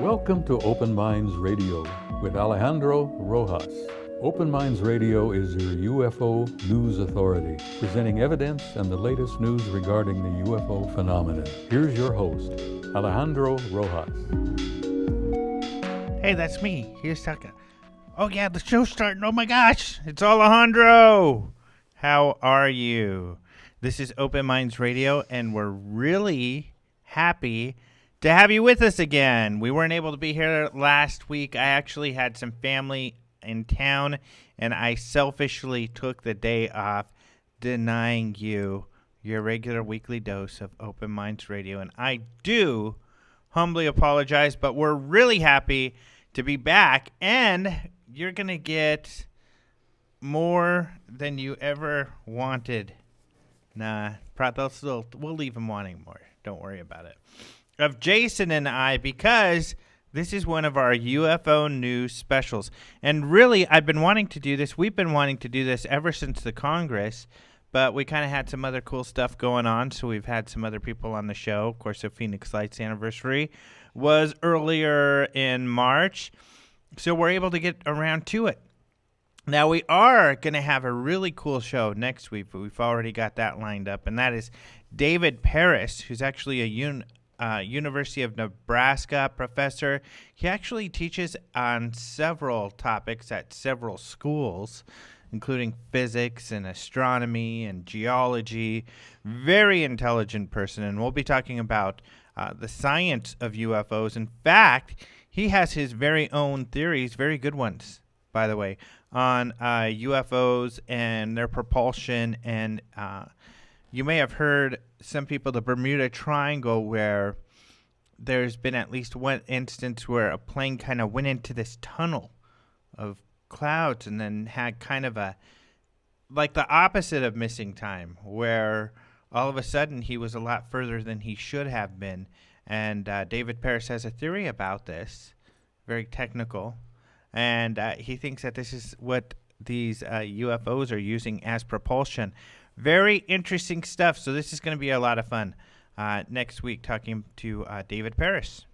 Welcome to Open Minds Radio with Alejandro Rojas. Open Minds Radio is your UFO news authority, presenting evidence and the latest news regarding the UFO phenomenon. Here's your host, Alejandro Rojas. Hey, that's me. Here's Tucker. Oh yeah, the show's starting. Oh my gosh, it's Alejandro. How are you? This is Open Minds Radio, and we're really happy to have you with us again. We weren't able to be here last week. I actually had some family in town, and I selfishly took the day off, denying you your regular weekly dose of Open Minds Radio. And I do humbly apologize, but we're really happy to be back, and you're going to get more than you ever wanted. Nah, we'll leave them wanting more. Don't worry about it. Of Jason and I, because this is one of our UFO news specials. And really, I've been wanting to do this. We've been wanting to do this ever since the Congress, but we kind of had some other cool stuff going on, so we've had some other people on the show. Of course, the Phoenix Lights anniversary was earlier in March, so we're able to get around to it. Now, we are going to have a really cool show next week, but we've already got that lined up, and that is David Paris, who's actually a University of Nebraska professor. He actually teaches on several topics at several schools, including physics and astronomy and geology. Very intelligent person, and we'll be talking about the science of UFOs. In fact, he has his very own theories, very good ones, by the way, on UFOs and their propulsion. And you may have heard some people, the Bermuda Triangle, where there's been at least one instance where a plane kind of went into this tunnel of clouds and then had kind of like the opposite of missing time, where all of a sudden he was a lot further than he should have been. And David Paris has a theory about this, very technical, and he thinks that this is what these UFOs are using as propulsion. Very interesting stuff. So this is going to be a lot of fun next week, talking to David Paris.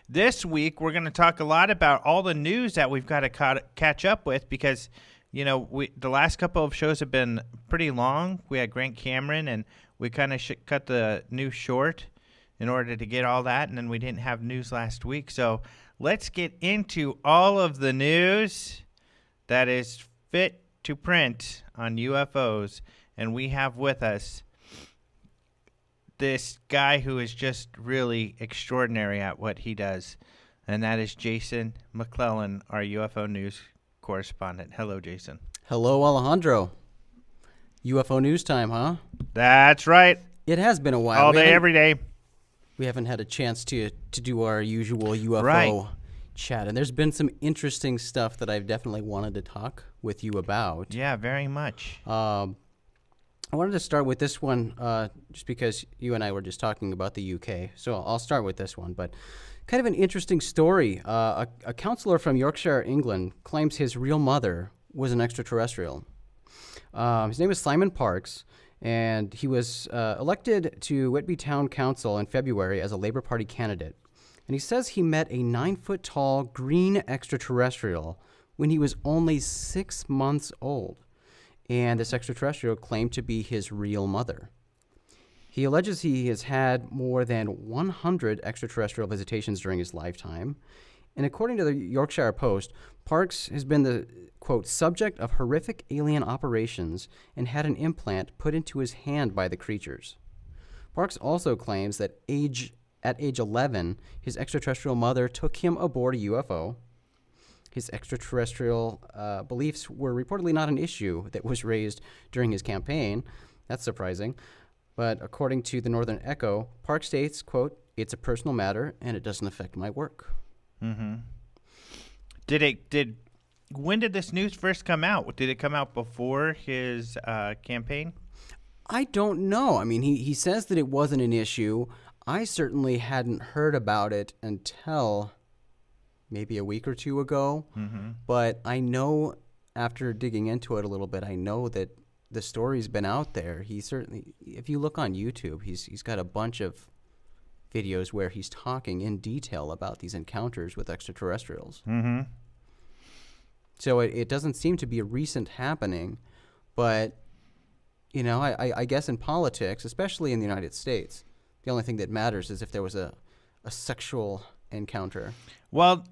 This week, we're going to talk a lot about all the news that we've got to catch up with, because, you know, the last couple of shows have been pretty long. We had Grant Cameron, and we kind of cut the news short in order to get all that, and then we didn't have news last week. So let's get into all of the news that is fit to print on UFOs, and we have with us this guy who is just really extraordinary at what he does, and that is Jason McClellan, our UFO news correspondent. Hello, Jason. Hello, Alejandro. UFO news time, huh? That's right. It has been a while. All day, every day. We haven't had a chance to do our usual UFO chat, and there's been some interesting stuff that I've definitely wanted to talk with you about. Yeah, very much. I wanted to start with this one just because you and I were just talking about the UK, so I'll start with this one. But kind of an interesting story. A councillor from Yorkshire, England, claims his real mother was an extraterrestrial. His name is Simon Parks, and he was elected to Whitby Town Council in February as a Labour Party candidate. And he says he met a 9-foot-tall green extraterrestrial when he was only 6 months old. And this extraterrestrial claimed to be his real mother. He alleges he has had more than 100 extraterrestrial visitations during his lifetime. And according to the Yorkshire Post, Parks has been the, quote, subject of horrific alien operations and had an implant put into his hand by the creatures. Parks also claims that at age 11, his extraterrestrial mother took him aboard a UFO. His extraterrestrial beliefs were reportedly not an issue that was raised during his campaign. That's surprising. But according to the Northern Echo, Park states, quote, "It's a personal matter and it doesn't affect my work." Mm-hmm. When did this news first come out? Did it come out before his campaign? I don't know. I mean, he says that it wasn't an issue. I certainly hadn't heard about it until maybe a week or two ago. Mm-hmm. But I know, after digging into it a little bit, I know that the story's been out there. He certainly, if you look on YouTube, he's got a bunch of videos where he's talking in detail about these encounters with extraterrestrials. Mm-hmm. So it doesn't seem to be a recent happening, but, I guess in politics, especially in the United States, the only thing that matters is if there was a sexual encounter. Well,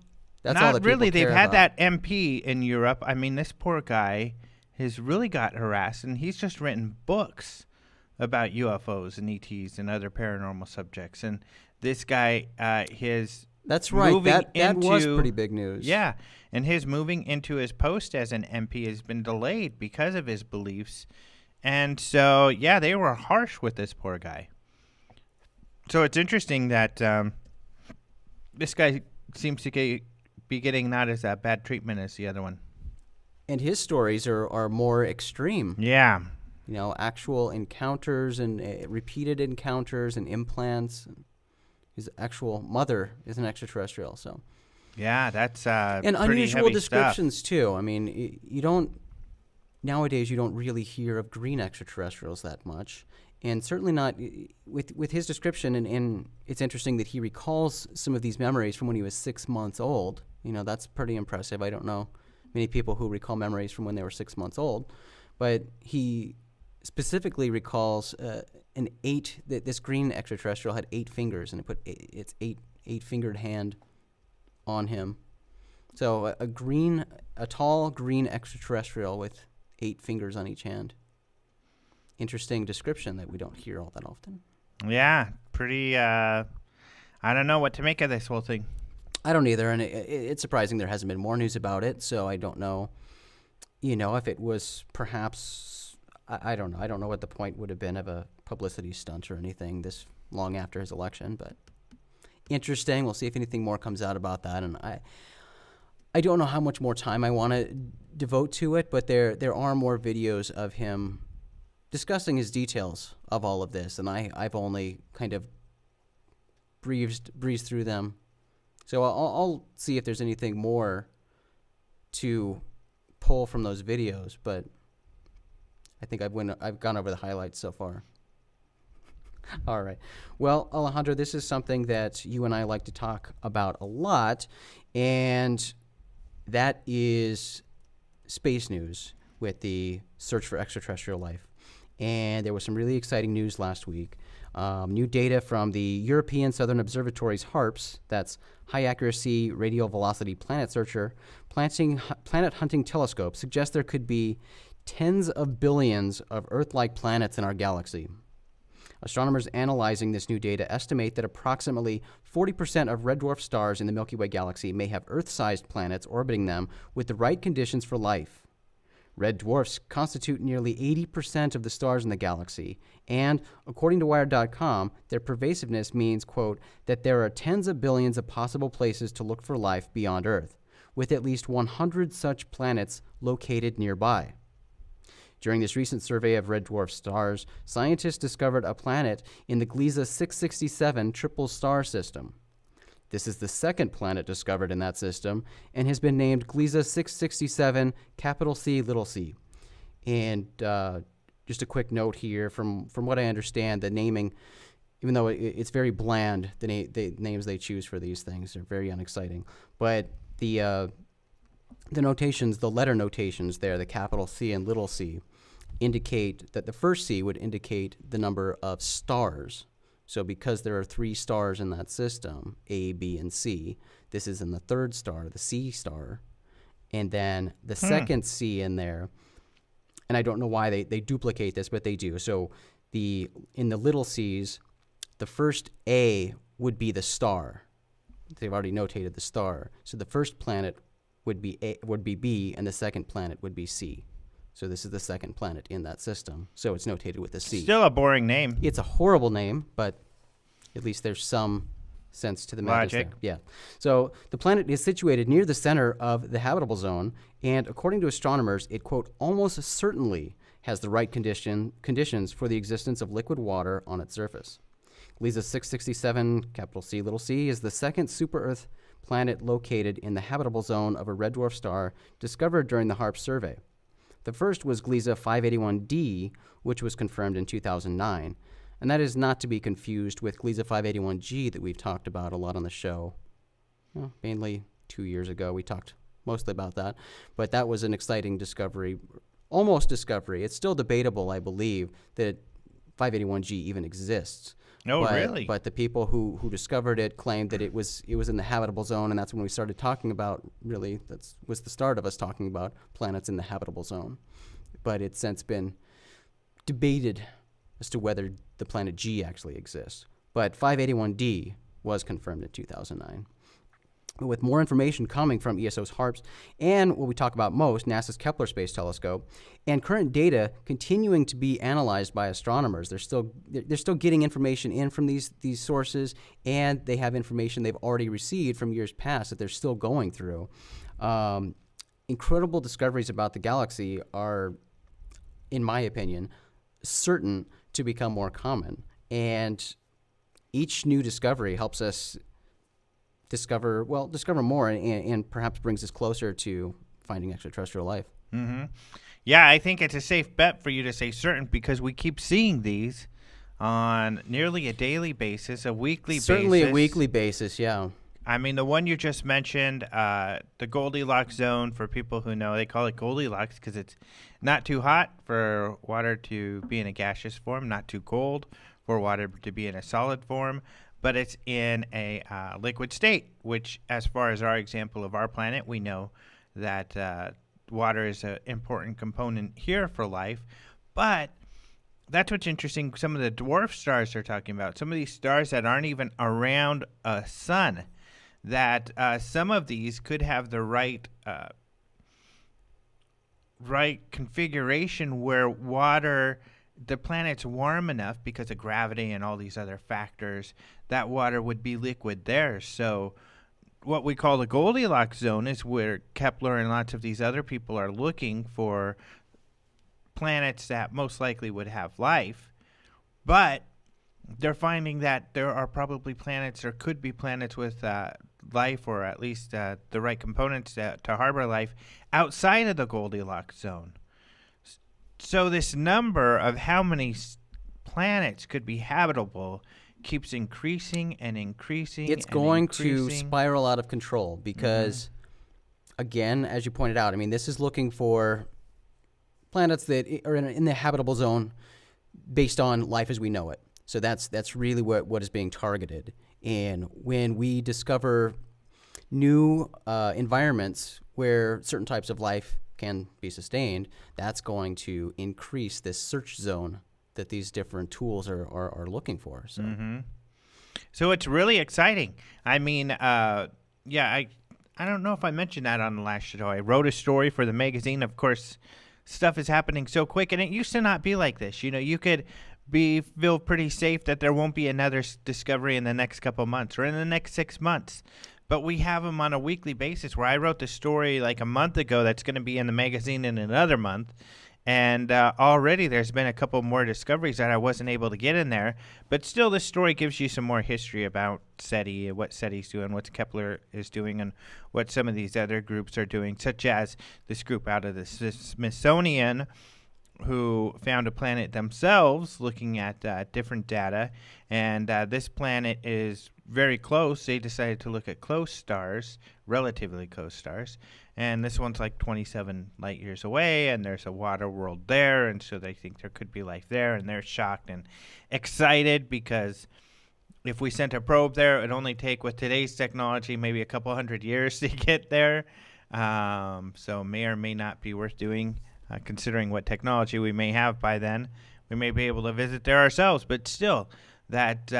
That's all not that people really. They've care had about. that MP in Europe. I mean, this poor guy has really got harassed, and he's just written books about UFOs and ETs and other paranormal subjects. And this guy, That's right. moving That was into- pretty big news. yeah, and his moving into his post as an MP has been delayed because of his beliefs. And so, yeah, they were harsh with this poor guy. So it's interesting that this guy seems to be getting not as bad treatment as the other one. And his stories are more extreme. Yeah. Actual encounters and repeated encounters and implants. His actual mother is an extraterrestrial, so. Yeah, that's And pretty unusual heavy descriptions, too. I mean, nowadays you don't really hear of green extraterrestrials that much. And certainly not with his description, and it's interesting that he recalls some of these memories from when he was 6 months old. That's pretty impressive. I don't know many people who recall memories from when they were 6 months old. But he specifically recalls this green extraterrestrial had 8 fingers, and it put its eight-fingered hand on him. So a tall green extraterrestrial with 8 fingers on each hand. Interesting description that we don't hear all that often. Yeah, pretty, I don't know what to make of this whole thing. I don't either, and it's surprising there hasn't been more news about it, so I don't know, if it was perhaps, I don't know. I don't know what the point would have been of a publicity stunt or anything this long after his election, but interesting. We'll see if anything more comes out about that, and I don't know how much more time I want to devote to it, but there are more videos of him discussing his details of all of this, and I've only kind of breezed through them. So I'll see if there's anything more to pull from those videos, but I think I've gone over the highlights so far. All right. Well, Alejandro, this is something that you and I like to talk about a lot, and that is space news with the search for extraterrestrial life. And there was some really exciting news last week. New data from the European Southern Observatory's HARPS, that's High Accuracy Radial Velocity Planet Searcher, planet hunting telescope, suggests there could be tens of billions of Earth-like planets in our galaxy. Astronomers analyzing this new data estimate that approximately 40% of red dwarf stars in the Milky Way galaxy may have Earth-sized planets orbiting them with the right conditions for life. Red dwarfs constitute nearly 80% of the stars in the galaxy, and, according to Wired.com, their pervasiveness means, quote, that there are tens of billions of possible places to look for life beyond Earth, with at least 100 such planets located nearby. During this recent survey of red dwarf stars, scientists discovered a planet in the Gliese 667 triple star system. This is the second planet discovered in that system and has been named Gliese 667 capital C little c. And just a quick note here, from what I understand, the naming, even though it's very bland, the names they choose for these things are very unexciting. But the notations, the letter notations there, the capital C and little c, indicate that the first C would indicate the number of stars. So because there are 3 stars in that system, A, B, and C, this is in the third star, the C star. And then the second C in there, and I don't know why they duplicate this, but they do. So in the little C's, the first A would be the star. They've already notated the star. So the first planet would be B, and the second planet would be C. So this is the second planet in that system. So it's notated with a C. Still a boring name. It's a horrible name, but at least there's some sense to the madness Logic. there. Yeah. So the planet is situated near the center of the habitable zone, and according to astronomers, it, quote, almost certainly has the right conditions for the existence of liquid water on its surface. Gliese 667, capital C, little c, is the second super-Earth planet located in the habitable zone of a red dwarf star discovered during the HARPS survey. The first was Gliese 581d, which was confirmed in 2009. and that is not to be confused with Gliese 581G that we've talked about a lot on the show. Well, mainly 2 years ago, we talked mostly about that, but that was an exciting discovery, almost discovery. It's still debatable, I believe, that 581G even exists. Oh, really? But the people who discovered it claimed that it was in the habitable zone, and that's when we started talking about, really, that was the start of us talking about planets in the habitable zone. But it's since been debated as to whether the planet G actually exists. But 581D was confirmed in 2009. With more information coming from ESO's HARPS and what we talk about most, NASA's Kepler Space Telescope, and current data continuing to be analyzed by astronomers. They're still getting information in from these sources, and they have information they've already received from years past that they're still going through. Incredible discoveries about the galaxy are, in my opinion, certain to become more common. And each new discovery helps us discover more and perhaps brings us closer to finding extraterrestrial life. Mm-hmm. Yeah, I think it's a safe bet for you to say certain because we keep seeing these on nearly a daily basis, a weekly basis. Certainly a weekly basis, yeah. I mean, the one you just mentioned, the Goldilocks zone, for people who know, they call it Goldilocks because it's not too hot for water to be in a gaseous form, not too cold for water to be in a solid form, but it's in a liquid state, which, as far as our example of our planet, we know that water is an important component here for life. But that's what's interesting. Some of the dwarf stars they're talking about, some of these stars that aren't even around a sun, that some of these could have the right configuration where water, the planet's warm enough because of gravity and all these other factors, that water would be liquid there. So what we call the Goldilocks zone is where Kepler and lots of these other people are looking for planets that most likely would have life. But they're finding that there are probably planets, or could be planets with life, or at least the right components to harbor life outside of the Goldilocks zone. So this number of how many planets could be habitable keeps increasing and increasing. It's going to spiral out of control because, again, as you pointed out, I mean, this is looking for planets that are in the habitable zone based on life as we know it. So that's really what is being targeted. And when we discover new environments where certain types of life can be sustained, that's going to increase this search zone that these different tools are looking for. So, So it's really exciting. I mean, I don't know if I mentioned that on the last show. I wrote a story for the magazine. Of course, stuff is happening so quick, and it used to not be like this. You know, you could feel pretty safe that there won't be another discovery in the next couple months or in the next 6 months. But we have them on a weekly basis, where I wrote the story like a month ago that's going to be in the magazine in another month. And already there's been a couple more discoveries that I wasn't able to get in there. But still, this story gives you some more history about SETI, what SETI's doing, what Kepler is doing, and what some of these other groups are doing, such as this group out of the Smithsonian, who found a planet themselves looking at different data. And this planet is very close. They decided to look at close stars, relatively close stars. And this one's like 27 light years away, and there's a water world there, and so they think there could be life there, and they're shocked and excited because if we sent a probe there, it would only take, with today's technology, maybe a couple hundred years to get there. So may or may not be worth doing, considering what technology we may have by then. We may be able to visit there ourselves, but still, that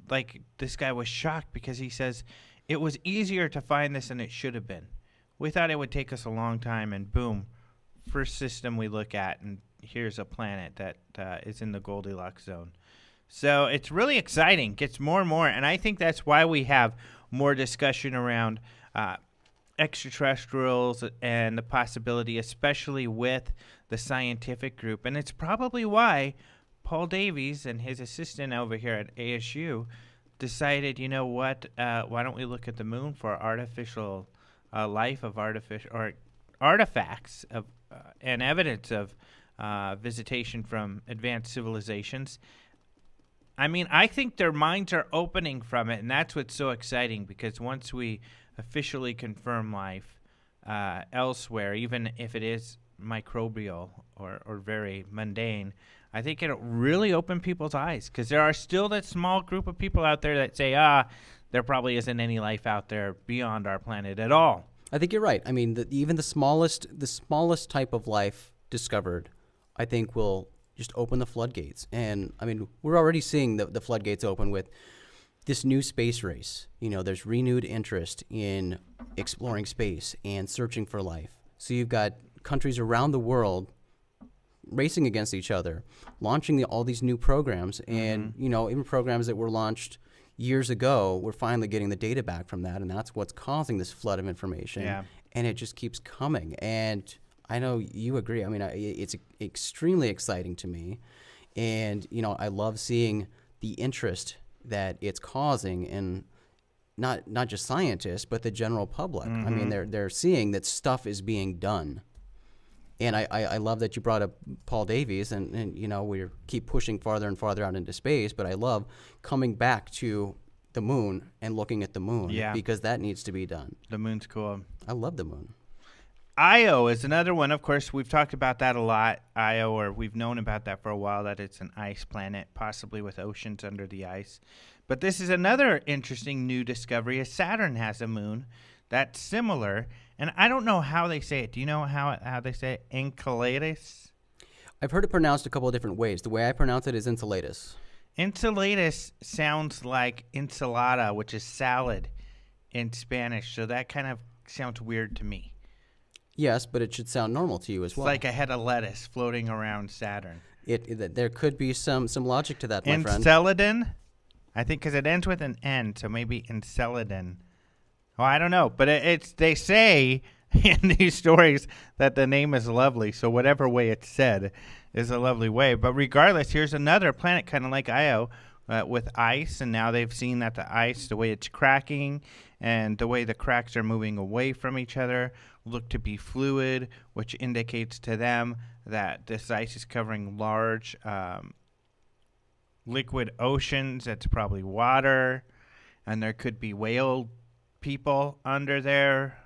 like this guy was shocked because he says it was easier to find this than it should have been. We thought it would take us a long time, and boom, first system we look at, and here's a planet that is in the Goldilocks zone. So it's really exciting, gets more and more, and I think that's why we have more discussion around extraterrestrials and the possibility, especially with the scientific group. And it's probably why Paul Davies and his assistant over here at ASU decided, you know what, why don't we look at the moon for artificial life of artificial or artifacts of and evidence of visitation from advanced civilizations. I mean, I think their minds are opening from it, and that's what's so exciting, because once we officially confirm life elsewhere, even if it is microbial or very mundane, I think it'll really open people's eyes, because there are still that small group of people out there that say, there probably isn't any life out there beyond our planet at all. I think you're right. I mean, even the smallest type of life discovered, I think will just open the floodgates. And I mean, we're already seeing the floodgates open with this new space race. There's renewed interest in exploring space and searching for life. So you've got countries around the world racing against each other, launching all these new programs. And, even programs that were launched years ago, we're finally getting the data back from that. And that's what's causing this flood of information. Yeah. And it just keeps coming. And I know you agree. I mean, it's extremely exciting to me. And, I love seeing the interest that it's causing in not just scientists, but the general public. I mean, they're seeing that stuff is being done. And I love that you brought up Paul Davies, and we keep pushing farther and farther out into space, but I love coming back to the moon and looking at the moon, because that needs to be done. The moon's cool. I love the moon. Io is another one. Of course, we've talked about that a lot, Io, or we've known about that for a while, that it's an ice planet, possibly with oceans under the ice. But this is another interesting new discovery. Saturn has a moon that's similar, and I don't know how they say it. Do you know how they say it? Enceladus? I've heard it pronounced a couple of different ways. The way I pronounce it is Enceladus. Enceladus sounds like ensalada, which is salad in Spanish, so that kind of sounds weird to me. Yes, but it should sound normal to you as well. It's like a head of lettuce floating around Saturn. There could be some logic to that, my friend. Enceladin? I think because it ends with an N, so maybe Enceladin. Oh, I don't know, but they say in these stories that the name is lovely, so whatever way it's said is a lovely way. But regardless, here's another planet kind of like Io with ice, and now they've seen that the ice, the way it's cracking and the way the cracks are moving away from each other, look to be fluid, which indicates to them that this ice is covering large liquid oceans. That's probably water, and there could be whale people under there.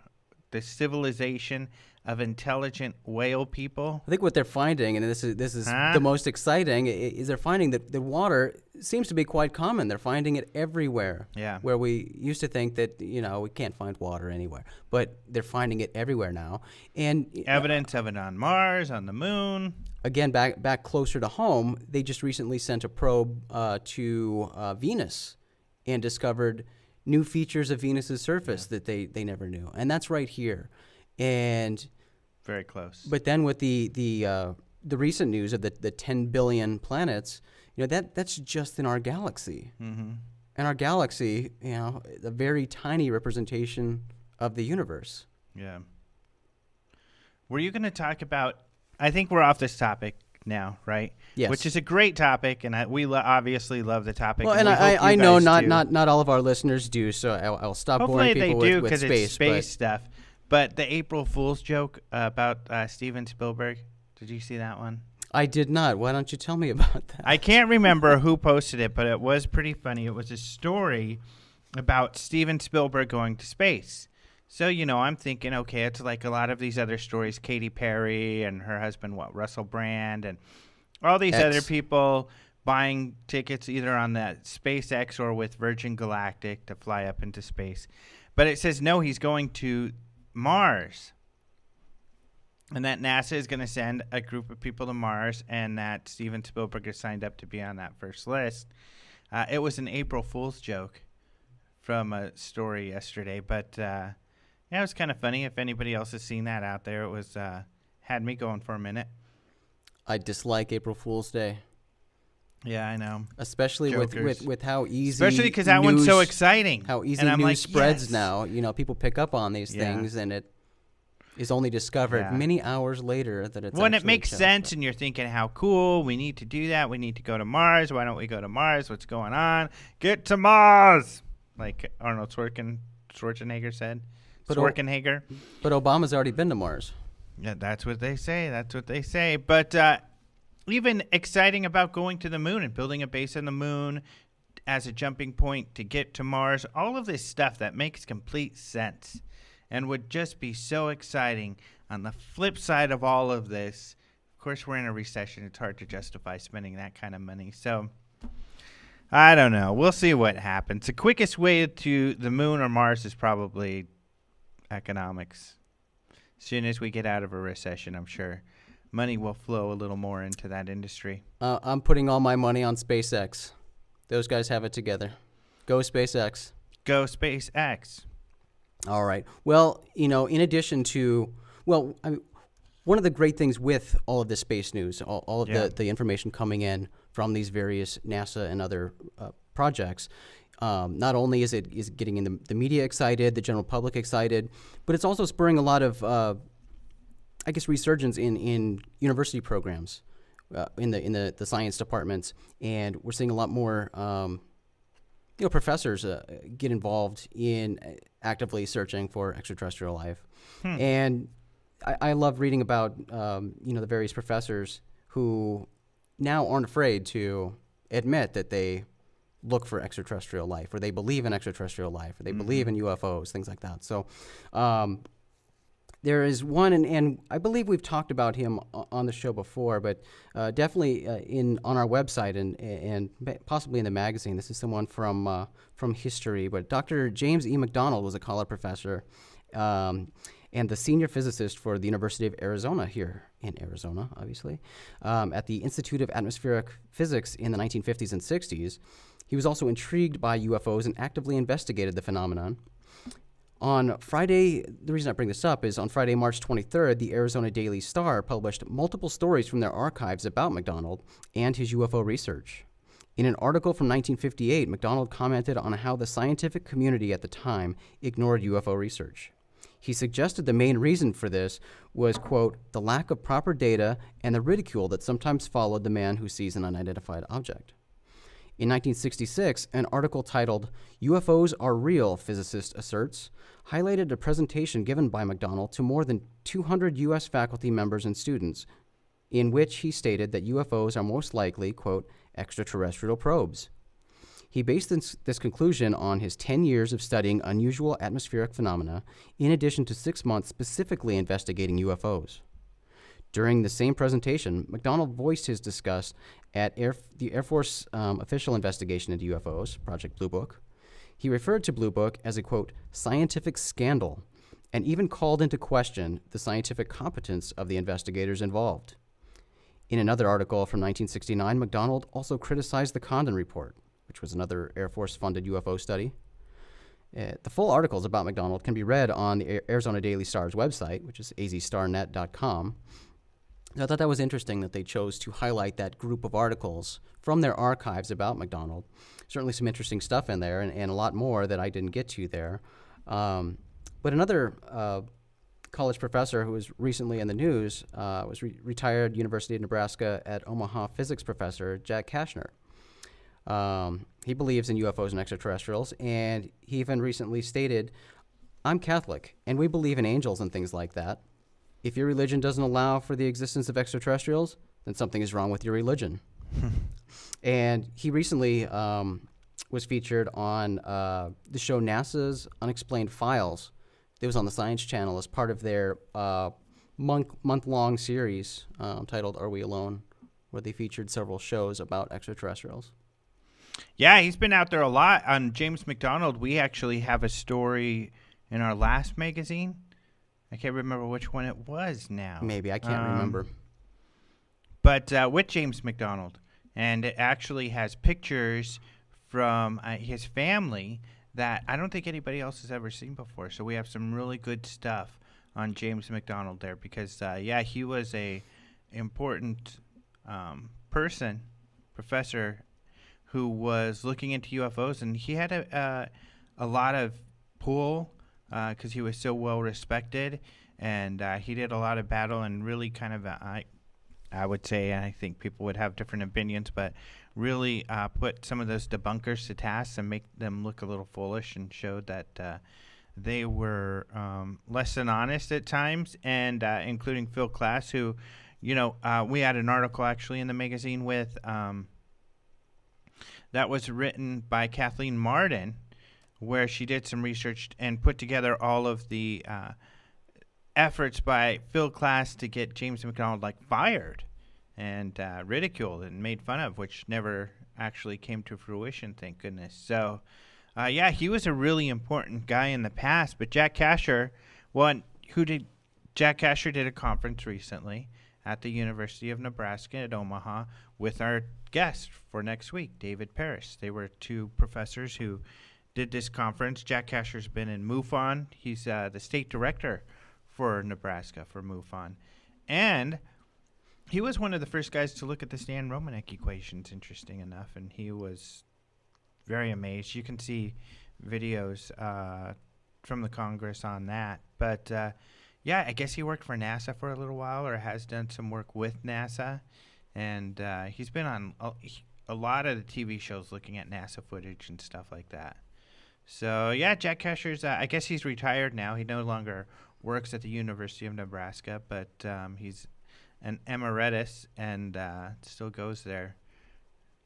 The civilization of intelligent whale people. I think what they're finding, and this is the most exciting, is they're finding that the water seems to be quite common. They're finding it everywhere. Yeah. Where we used to think that we can't find water anywhere, but they're finding it everywhere now. And evidence of it on Mars, on the moon. Again, back closer to home, they just recently sent a probe to Venus and discovered new features of Venus's surface that they never knew, and that's right here. And very close. But then with the recent news of the 10 billion planets, that's just in our galaxy. Mm-hmm. And our galaxy, a very tiny representation of the universe. Yeah. Were you going to talk about? I think we're off this topic now, right? Yes. Which is a great topic, and we obviously love the topic. Well, and I know not all of our listeners do, so I'll stop boring people with space. It's space stuff. But the April Fool's joke about Steven Spielberg, did you see that one? I did not. Why don't you tell me about that? I can't remember who posted it, but it was pretty funny. It was a story about Steven Spielberg going to space. So, I'm thinking, okay, it's like a lot of these other stories, Katy Perry and her husband, Russell Brand, and all these other people buying tickets either on that SpaceX or with Virgin Galactic to fly up into space. But it says, no, he's going to Mars, and that NASA is going to send a group of people to Mars, and that Steven Spielberg has signed up to be on that first list. It was an April Fool's joke from a story yesterday, but it was kind of funny. If anybody else has seen that out there, it was had me going for a minute. I dislike April Fool's Day. Yeah, I know. Especially with how easy, especially because that one's so exciting. How easy news spreads now. People pick up on these things, and it is only discovered many hours later that it's. When it makes sense, and you're thinking, how cool! We need to do that. We need to go to Mars. Why don't we go to Mars? What's going on? Get to Mars, like Arnold Schwarzenegger said. But Obama's already been to Mars. Yeah, that's what they say. But even exciting about going to the moon and building a base on the moon as a jumping point to get to Mars. All of this stuff that makes complete sense and would just be so exciting. On the flip side of all of this, of course, we're in a recession. It's hard to justify spending that kind of money. So I don't know. We'll see what happens. The quickest way to the moon or Mars is probably economics. As soon as we get out of a recession, I'm sure money will flow a little more into that industry. I'm putting all my money on SpaceX. Those guys have it together. Go SpaceX. Go SpaceX. All right. Well, in addition to, one of the great things with all of this space news, all of the information coming in from these various NASA and other projects, not only is it getting the media excited, the general public excited, but it's also spurring a lot of, resurgence in university programs, in the science departments, and we're seeing a lot more, professors get involved in actively searching for extraterrestrial life, and I love reading about the various professors who now aren't afraid to admit that they look for extraterrestrial life, or they believe in extraterrestrial life, or they believe in UFOs, things like that. So there is one, and I believe we've talked about him on the show before, but definitely on our website and possibly in the magazine. This is someone from history, but Dr. James E. McDonald was a college professor and the senior physicist for the University of Arizona, here in Arizona, obviously, at the Institute of Atmospheric Physics in the 1950s and 60s. He was also intrigued by UFOs and actively investigated the phenomenon. On Friday, the reason I bring this up is on Friday, March 23rd, the Arizona Daily Star published multiple stories from their archives about McDonald and his UFO research. In an article from 1958, McDonald commented on how the scientific community at the time ignored UFO research. He suggested the main reason for this was, quote, the lack of proper data and the ridicule that sometimes followed the man who sees an unidentified object. In 1966, an article titled UFOs Are Real, Physicist Asserts, highlighted a presentation given by McDonald to more than 200 U.S. faculty members and students, in which he stated that UFOs are most likely, quote, extraterrestrial probes. He based this conclusion on his 10 years of studying unusual atmospheric phenomena, in addition to 6 months specifically investigating UFOs. During the same presentation, McDonald voiced his disgust at the Air Force official investigation into UFOs, Project Blue Book. He referred to Blue Book as a, quote, scientific scandal, and even called into question the scientific competence of the investigators involved. In another article from 1969, McDonald also criticized the Condon Report, which was another Air Force-funded UFO study. The full articles about McDonald can be read on the Arizona Daily Star's website, which is azstarnet.com. I thought that was interesting that they chose to highlight that group of articles from their archives about McDonald. Certainly some interesting stuff in there, and a lot more that I didn't get to there. But another college professor who was recently in the news was retired University of Nebraska at Omaha physics professor Jack Kashner. He believes in UFOs and extraterrestrials, and he even recently stated, I'm Catholic, and we believe in angels and things like that. If your religion doesn't allow for the existence of extraterrestrials, then something is wrong with your religion. And he recently was featured on the show NASA's Unexplained Files. It was on the Science Channel as part of their month-long series titled Are We Alone?, where they featured several shows about extraterrestrials. Yeah, he's been out there a lot. On James McDonald, we actually have a story in our last magazine. I can't remember which one it was now. Maybe, I can't remember. But with James McDonald, and it actually has pictures from his family that I don't think anybody else has ever seen before. So we have some really good stuff on James McDonald there because, he was a important professor who was looking into UFOs, and he had a lot of pull because he was so well respected, and he did a lot of battle and really kind of, I would say, and I think people would have different opinions, but really put some of those debunkers to task and make them look a little foolish, and showed that they were less than honest at times, and including Phil Klass, who we had an article actually in the magazine with that was written by Kathleen Martin, where she did some research and put together all of the efforts by Phil Klass to get James McDonald fired and ridiculed and made fun of, which never actually came to fruition, thank goodness. So, he was a really important guy in the past. But Jack Casher, Jack Casher did a conference recently at the University of Nebraska at Omaha with our guest for next week, David Parrish. They were two professors who did this conference. Jack Casher's been in MUFON. He's the state director for Nebraska for MUFON. And he was one of the first guys to look at the Stan Romanek equations, interesting enough, and he was very amazed. You can see videos from the Congress on that. But, I guess he worked for NASA for a little while, or has done some work with NASA. And he's been on a lot of the TV shows looking at NASA footage and stuff like that. So, Jack Casher's, I guess he's retired now. He no longer works at the University of Nebraska, but he's an emeritus and still goes there.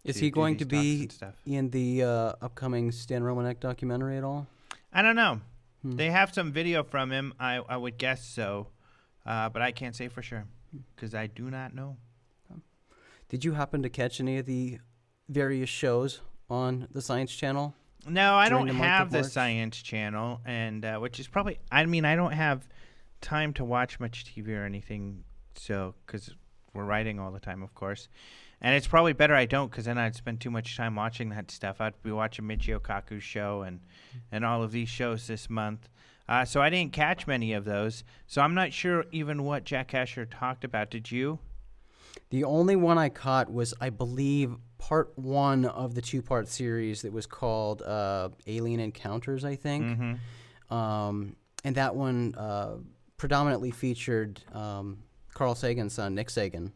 Is he going to be in the upcoming Stan Romanek documentary at all? I don't know. They have some video from him. I would guess so, but I can't say for sure because I do not know. Did you happen to catch any of the various shows on the Science Channel? No, I don't have the Science Channel, and which is probably. I mean, I don't have time to watch much TV or anything, so because we're writing all the time, of course. And it's probably better I don't, because then I'd spend too much time watching that stuff. I'd be watching Michio Kaku's show and all of these shows this month. So I didn't catch many of those. So I'm not sure even what Jack Casher talked about. Did you? The only one I caught was, I believe, part one of the two-part series that was called Alien Encounters, I think. Mm-hmm. And that one predominantly featured Carl Sagan's son, Nick Sagan.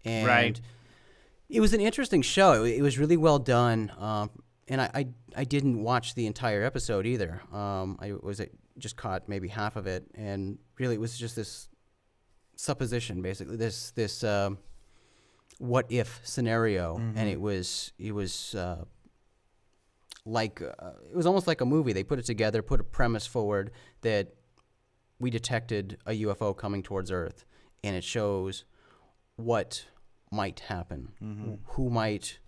And right. It was an interesting show. It was really well done, and I didn't watch the entire episode either. I just caught maybe half of it, and really it was just this supposition, basically this what if scenario, and it was like it was almost like a movie. They put it together, put a premise forward that we detected a UFO coming towards Earth, and it shows what might happen, who might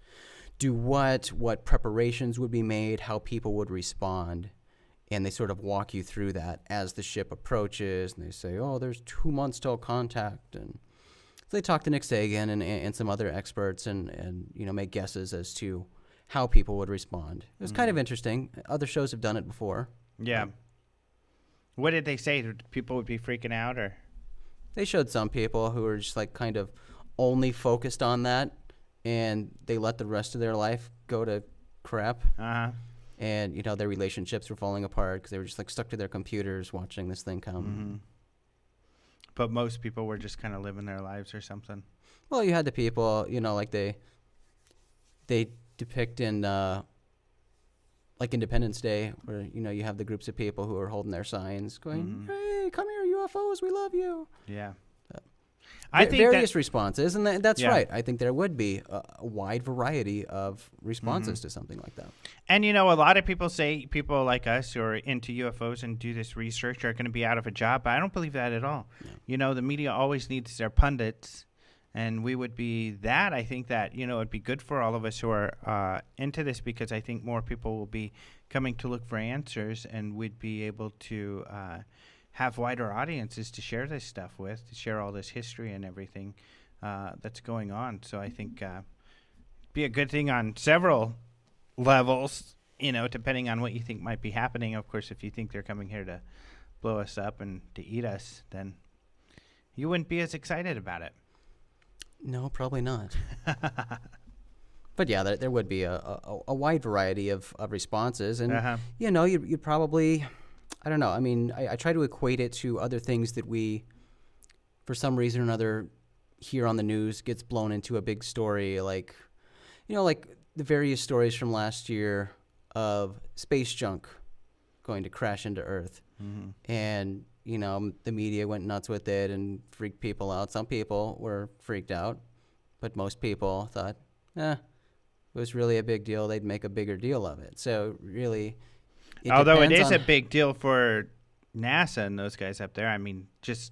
do what preparations would be made, how people would respond, and they sort of walk you through that as the ship approaches, and they say, oh, there's 2 months till contact, and so they talk to Nick Sagan and some other experts and make guesses as to how people would respond. It was kind of interesting. Other shows have done it before. Yeah. What did they say? People would be freaking out, or? They showed some people who were just kind of only focused on that, and they let the rest of their life go to crap. Uh-huh. And, their relationships were falling apart because they were just stuck to their computers watching this thing come. Mm-hmm. But most people were just kind of living their lives or something. Well, you had the people, they depict in, Independence Day, where, you have the groups of people who are holding their signs going, hey, come here, UFOs, we love you. Yeah. I think various responses, and that's right. I think there would be a wide variety of responses to something like that. And, a lot of people say people like us who are into UFOs and do this research are going to be out of a job, but I don't believe that at all. No. The media always needs their pundits, and we would be that. I think that, it'd be good for all of us who are into this, because I think more people will be coming to look for answers, and we'd be able to have wider audiences to share this stuff with, to share all this history and everything that's going on. So I think be a good thing on several levels, depending on what you think might be happening. Of course, if you think they're coming here to blow us up and to eat us, then you wouldn't be as excited about it. No, probably not. But yeah, there would be a wide variety of responses. And, you'd probably... I don't know. I mean, I try to equate it to other things that we, for some reason or another, hear on the news, gets blown into a big story, like the various stories from last year of space junk going to crash into Earth. And, the media went nuts with it and freaked people out. Some people were freaked out, but most people thought, it was really a big deal. They'd make a bigger deal of it. So really, although it is a big deal for NASA and those guys up there. I mean,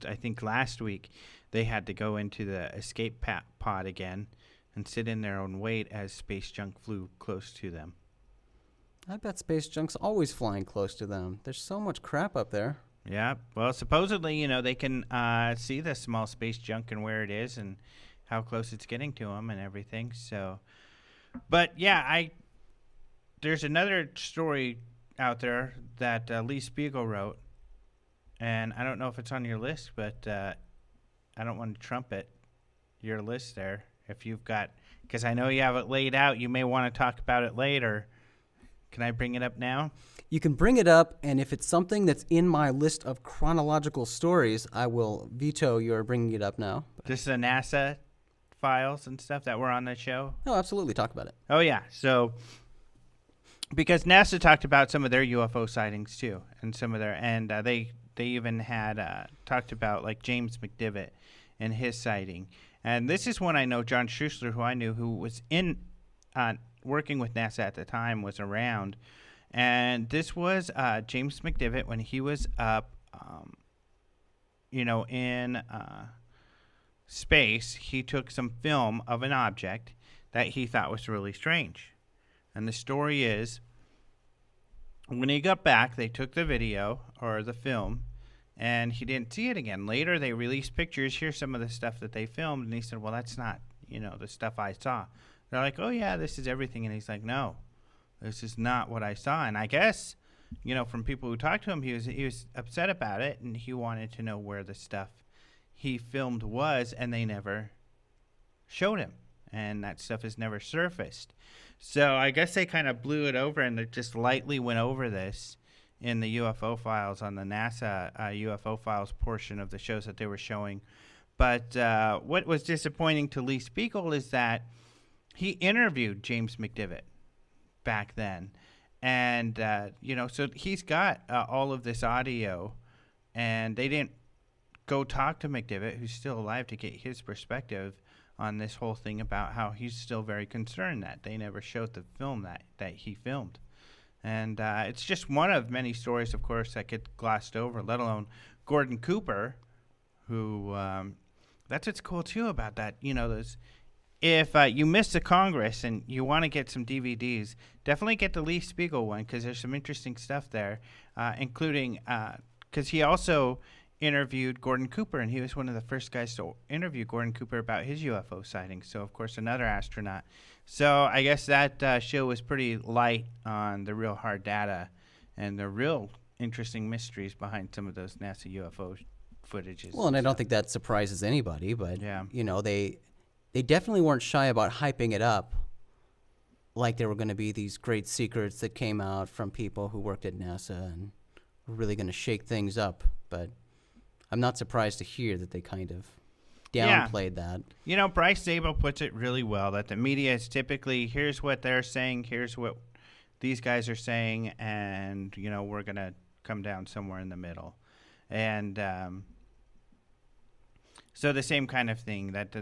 I think last week they had to go into the escape pod again and sit in their own weight as space junk flew close to them. I bet space junk's always flying close to them. There's so much crap up there. Yeah. Well, supposedly, they can see the small space junk and where it is and how close it's getting to them and everything. So, but yeah, there's another story out there that Lee Spiegel wrote, and I don't know if it's on your list, but I don't want to trumpet your list there. If you've got, because I know you have it laid out, you may want to talk about it later. Can I bring it up now? You can bring it up, and if it's something that's in my list of chronological stories, I will veto your bringing it up now. This is the NASA files and stuff that were on the show? Oh, absolutely. Talk about it. Oh, yeah. So, because NASA talked about some of their UFO sightings, too, and they even had talked about, like, James McDivitt and his sighting. And this is one I know John Schuessler, who I knew, who was working with NASA at the time, was around. And this was James McDivitt when he was up, in space. He took some film of an object that he thought was really strange. And the story is, when he got back, they took the video or the film, and he didn't see it again. Later, they released pictures. Here's some of the stuff that they filmed. And he said, well, that's not, the stuff I saw. They're like, oh, yeah, this is everything. And he's like, no, this is not what I saw. And I guess, from people who talked to him, he was upset about it, and he wanted to know where the stuff he filmed was, and they never showed him. And that stuff has never surfaced. So I guess they kind of blew it over, and they just lightly went over this in the UFO files on the NASA UFO files portion of the shows that they were showing. But what was disappointing to Lee Spiegel is that he interviewed James McDivitt back then. And, so he's got all of this audio, and they didn't go talk to McDivitt, who's still alive, to get his perspective on this whole thing about how he's still very concerned that they never showed the film that he filmed. And it's just one of many stories, of course, that get glossed over, let alone Gordon Cooper, who that's what's cool, too, about that. If you missed the Congress and you want to get some DVDs, definitely get the Lee Spiegel one, because there's some interesting stuff there, including because he also interviewed Gordon Cooper, and he was one of the first guys to interview Gordon Cooper about his UFO sightings. So, of course, another astronaut. So I guess that show was pretty light on the real hard data and the real interesting mysteries behind some of those NASA UFO footages. Well, and I don't think that surprises anybody, but, yeah. They definitely weren't shy about hyping it up like there were going to be these great secrets that came out from people who worked at NASA and were really going to shake things up. But I'm not surprised to hear that they kind of downplayed that. Bryce Zabel puts it really well, that the media is typically, here's what they're saying, here's what these guys are saying, and, we're going to come down somewhere in the middle. And so the same kind of thing, that,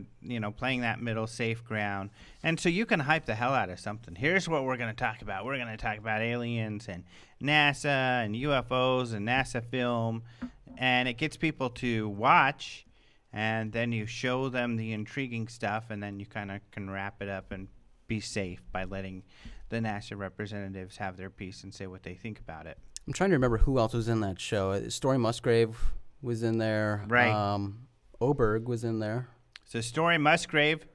playing that middle safe ground. And so you can hype the hell out of something. Here's what we're going to talk about. We're going to talk about aliens and NASA and UFOs and NASA film. And it gets people to watch, and then you show them the intriguing stuff, and then you kind of can wrap it up and be safe by letting the NASA representatives have their piece and say what they think about it. I'm trying to remember who else was in that show. Story Musgrave was in there. Right. Oberg was in there. So Story Musgrave,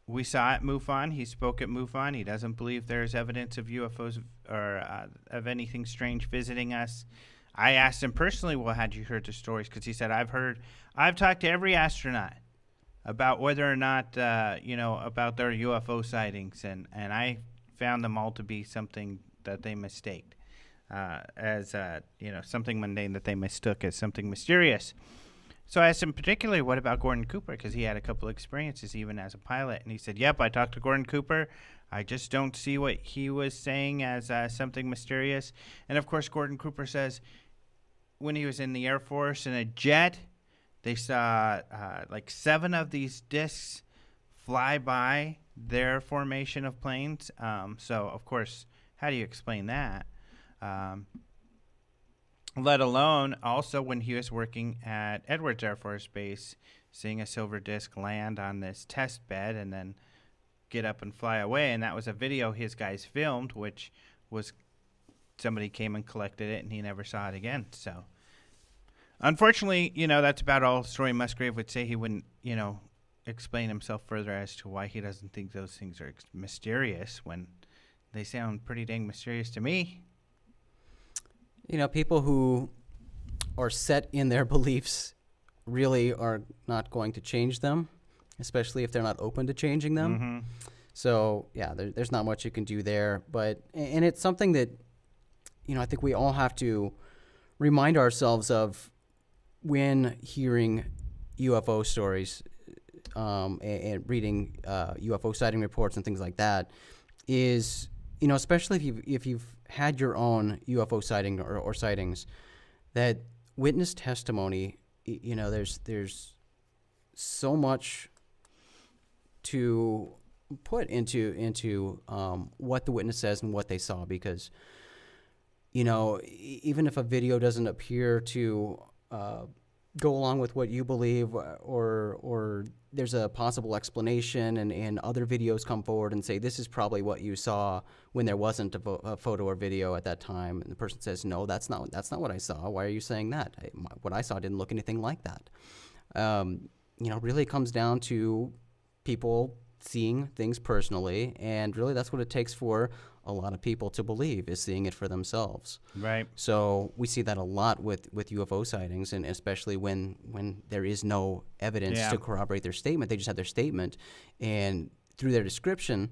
we saw at MUFON. He spoke at MUFON. He doesn't believe there's evidence of UFOs or of anything strange visiting us. I asked him personally, well, had you heard the stories? Because he said, I've talked to every astronaut about whether or not, about their UFO sightings, and I found them all to be something that they mistaked as, something mundane that they mistook as something mysterious. So I asked him particularly, what about Gordon Cooper? Because he had a couple experiences even as a pilot. And he said, yep, I talked to Gordon Cooper. I just don't see what he was saying as something mysterious. And, of course, Gordon Cooper says, when he was in the Air Force in a jet. They saw like 7 of these discs fly by their formation of planes. So, of course, how do you explain that? Let alone also when he was working at Edwards Air Force Base, seeing a silver disc land on this test bed and then get up and fly away. And that was a video his guys filmed, which was somebody came and collected it and he never saw it again. So unfortunately, that's about all Story Musgrave would say. He wouldn't, explain himself further as to why he doesn't think those things are mysterious when they sound pretty dang mysterious to me. People who are set in their beliefs really are not going to change them, especially if they're not open to changing them. Mm-hmm. So, yeah, there's not much you can do there. And it's something that, I think we all have to remind ourselves of when hearing UFO stories and reading UFO sighting reports and things like that is, especially if you've had your own UFO sighting or sightings, that witness testimony, there's so much to put into what the witness says and what they saw, because even if a video doesn't appear to go along with what you believe, or there's a possible explanation, and other videos come forward and say this is probably what you saw when there wasn't a photo or video at that time, and the person says no, that's not what I saw. Why are you saying that? What I saw didn't look anything like that. Really it comes down to people seeing things personally, and really that's what it takes for a lot of people to believe, is seeing it for themselves. Right. So we see that a lot with UFO sightings, and especially when there is no evidence to corroborate their statement. They just have their statement, and through their description,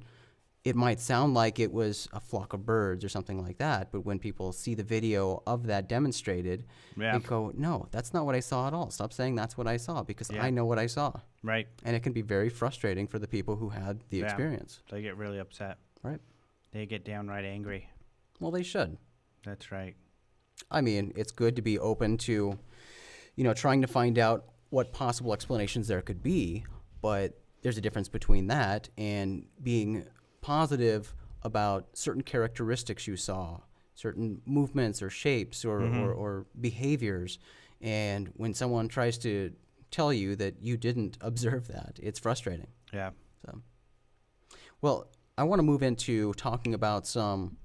it might sound like it was a flock of birds or something like that, but when people see the video of that demonstrated, they go, no, that's not what I saw at all. Stop saying that's what I saw, because I know what I saw. Right. And it can be very frustrating for the people who had the experience. They get really upset. Right. They get downright angry. Well, they should. That's right. I mean, it's good to be open to, trying to find out what possible explanations there could be, but there's a difference between that and being positive about certain characteristics you saw, certain movements or shapes or behaviors. And when someone tries to tell you that you didn't observe that, it's frustrating. Yeah. So, well, I want to move into talking about some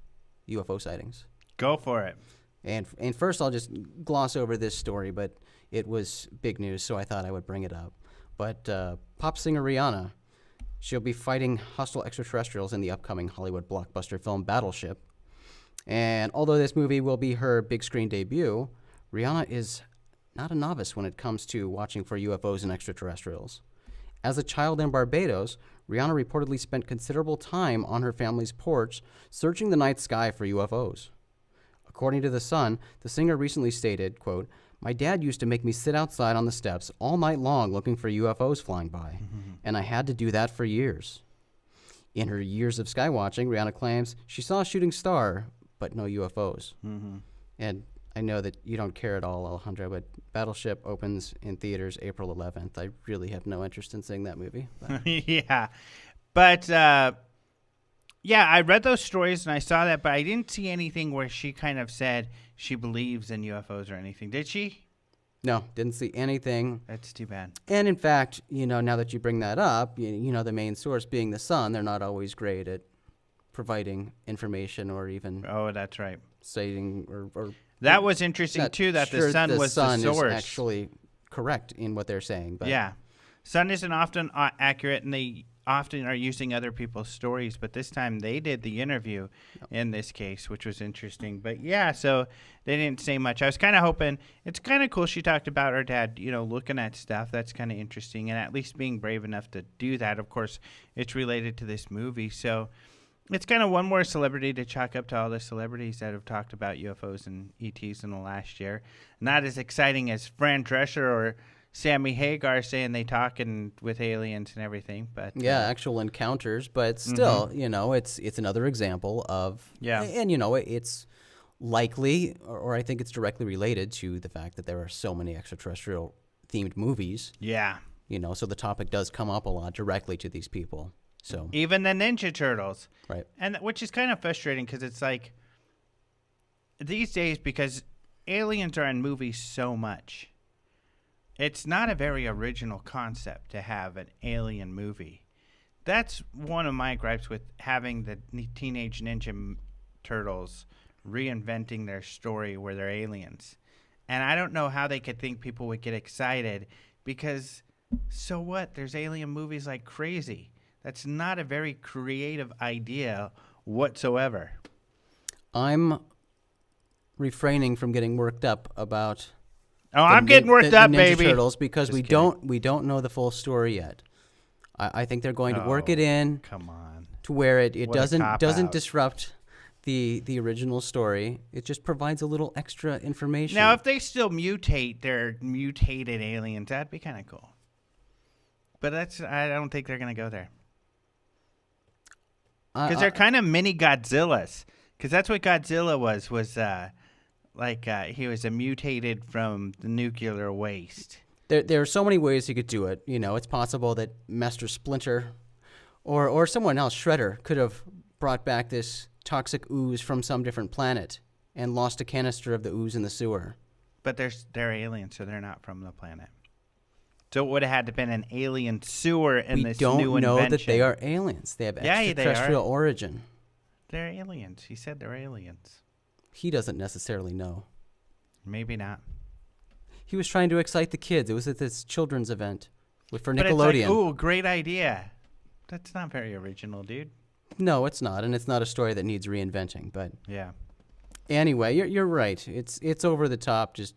UFO sightings. Go for it. And first, I'll just gloss over this story, but it was big news, so I thought I would bring it up. But pop singer Rihanna, she'll be fighting hostile extraterrestrials in the upcoming Hollywood blockbuster film Battleship. And although this movie will be her big screen debut, Rihanna is not a novice when it comes to watching for UFOs and extraterrestrials. As a child in Barbados, Rihanna reportedly spent considerable time on her family's porch searching the night sky for UFOs. According to The Sun, the singer recently stated, quote, "My dad used to make me sit outside on the steps all night long looking for UFOs flying by, and I had to do that for years." In her years of skywatching, Rihanna claims she saw a shooting star, but no UFOs. And I know that you don't care at all, Alejandro, but Battleship opens in theaters April 11th. I really have no interest in seeing that movie. Yeah. But, I read those stories and I saw that, but I didn't see anything where she kind of said she believes in UFOs or anything. Did she? No, didn't see anything. That's too bad. And in fact, now that you bring that up, the main source being The Sun, they're not always great at providing information or even... Oh, that's right. Citing or that was interesting too. That the Sun was the source. Is actually correct in what they're saying. But yeah, Sun isn't often accurate, and they often are using other people's stories. But this time they did the interview in this case, which was interesting. But yeah, so they didn't say much. I was kind of hoping. It's kind of cool. She talked about her dad, looking at stuff. That's kind of interesting, and at least being brave enough to do that. Of course, it's related to this movie, so. It's kind of one more celebrity to chalk up to all the celebrities that have talked about UFOs and ETs in the last year. Not as exciting as Fran Drescher or Sammy Hagar saying they talking with aliens and everything, but actual encounters. But still, it's another example of and it's likely, or I think it's directly related to the fact that there are so many extraterrestrial themed movies. Yeah. So the topic does come up a lot directly to these people. So Even the Ninja Turtles. right. And which is kind of frustrating because it's like these days, because aliens are in movies so much, it's not a very original concept to have an alien movie. That's one of my gripes with having the Teenage Ninja Turtles reinventing their story where they're aliens. And I don't know how they could think people would get excited because so what? There's alien movies like crazy. That's not a very creative idea whatsoever. I'm refraining from getting worked up about. Oh, I'm getting worked up, Ninja baby. Turtles, because Just we don't know the full story yet. I think they're going to work it in Come on. to where it What a cop-out. doesn't disrupt the original story. It just provides a little extra information. Now, if they still mutate their mutated aliens, that'd be kind of cool. But I don't think they're going to go there. Because they're kind of mini Godzillas. Because that's what Godzilla was he was a mutated from the nuclear waste. There are so many ways you could do it. It's possible that Master Splinter or someone else, Shredder, could have brought back this toxic ooze from some different planet and lost a canister of the ooze in the sewer. But they're aliens, so they're not from the planet. So it would have had to been an alien sewer in this new invention. We don't know that they are aliens. They have extraterrestrial origin. They're aliens. He said they're aliens. He doesn't necessarily know. Maybe not. He was trying to excite the kids. It was at this children's event for But Nickelodeon. it's like, ooh, great idea. That's not very original, dude. No, it's not, and it's not a story that needs reinventing. But Yeah. anyway, you're right. It's over the top, just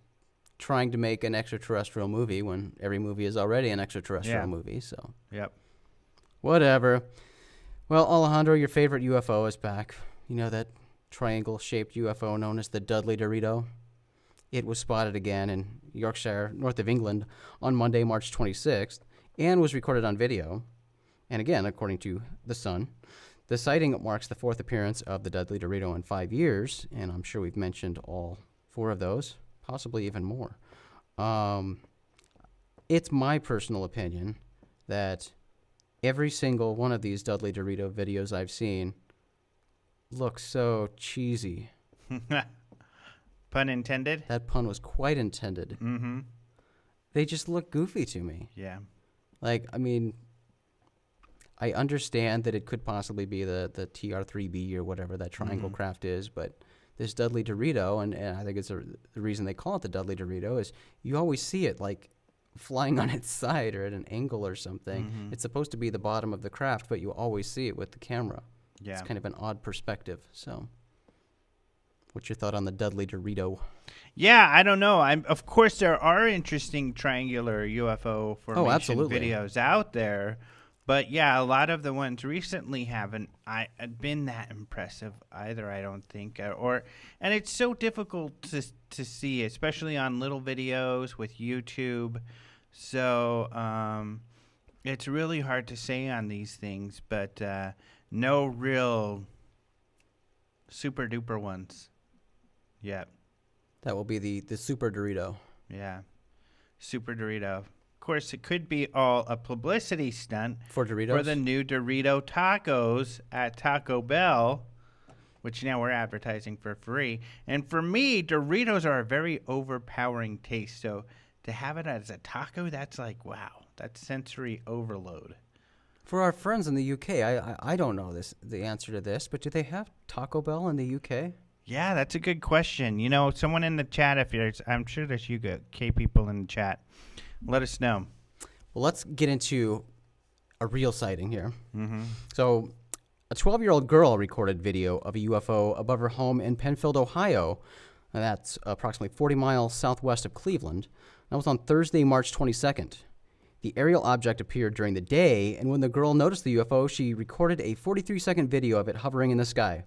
trying to make an extraterrestrial movie when every movie is already an extraterrestrial movie. So Yep. whatever. Well, Alejandro, your favorite UFO is back. You know that triangle-shaped UFO known as the Dudley Dorito? It was spotted again in Yorkshire, north of England, on Monday, March 26th, and was recorded on video. And again, according to The Sun, the sighting marks the fourth appearance of the Dudley Dorito in 5 years, and I'm sure we've mentioned all four of those, possibly even more. It's my personal opinion that every single one of these Dudley Dorito videos I've seen looks so cheesy. Pun intended? That pun was quite intended. Mm-hmm. They just look goofy to me. Yeah. I understand that it could possibly be the TR-3B or whatever that triangle craft is, but this Dudley Dorito, and I think it's the reason they call it the Dudley Dorito, is you always see it like flying on its side or at an angle or something. Mm-hmm. It's supposed to be the bottom of the craft, but you always see it with the camera. Yeah. It's kind of an odd perspective. So what's your thought on the Dudley Dorito? Yeah, I don't know. Of course, there are interesting triangular UFO formation absolutely. videos out there. But yeah, a lot of the ones recently haven't been that impressive either, I don't think. And it's so difficult to see, especially on little videos with YouTube. So it's really hard to say on these things, but no real super duper ones yet. That will be the Super Dorito. Yeah, Super Dorito. Of course, it could be all a publicity stunt For Doritos? for the new Dorito tacos at Taco Bell, which now we're advertising for free. And for me, Doritos are a very overpowering taste. So to have it as a taco, that's like, wow, that's sensory overload. For our friends in the UK, I don't know the answer to this, but do they have Taco Bell in the UK? Yeah, that's a good question. You know, someone in the chat, I'm sure there's UK people in the chat. Let us know. Well, let's get into a real sighting here. Mm-hmm. So, a 12-year-old girl recorded video of a UFO above her home in Penfield, Ohio. And that's approximately 40 miles southwest of Cleveland. That was on Thursday, March 22nd. The aerial object appeared during the day, and when the girl noticed the UFO, she recorded a 43-second video of it hovering in the sky.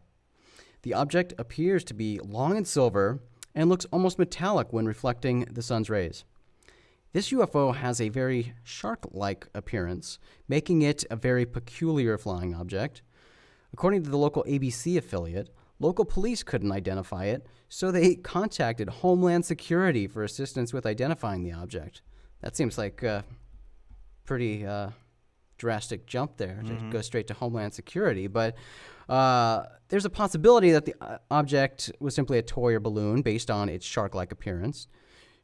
The object appears to be long and silver and looks almost metallic when reflecting the sun's rays. This UFO has a very shark-like appearance, making it a very peculiar flying object. According to the local ABC affiliate, Local police couldn't identify it, so they contacted Homeland Security for assistance with identifying the object. That seems like a pretty drastic jump there to go straight to Homeland Security. But there's a possibility that the object was simply a toy or balloon based on its shark-like appearance.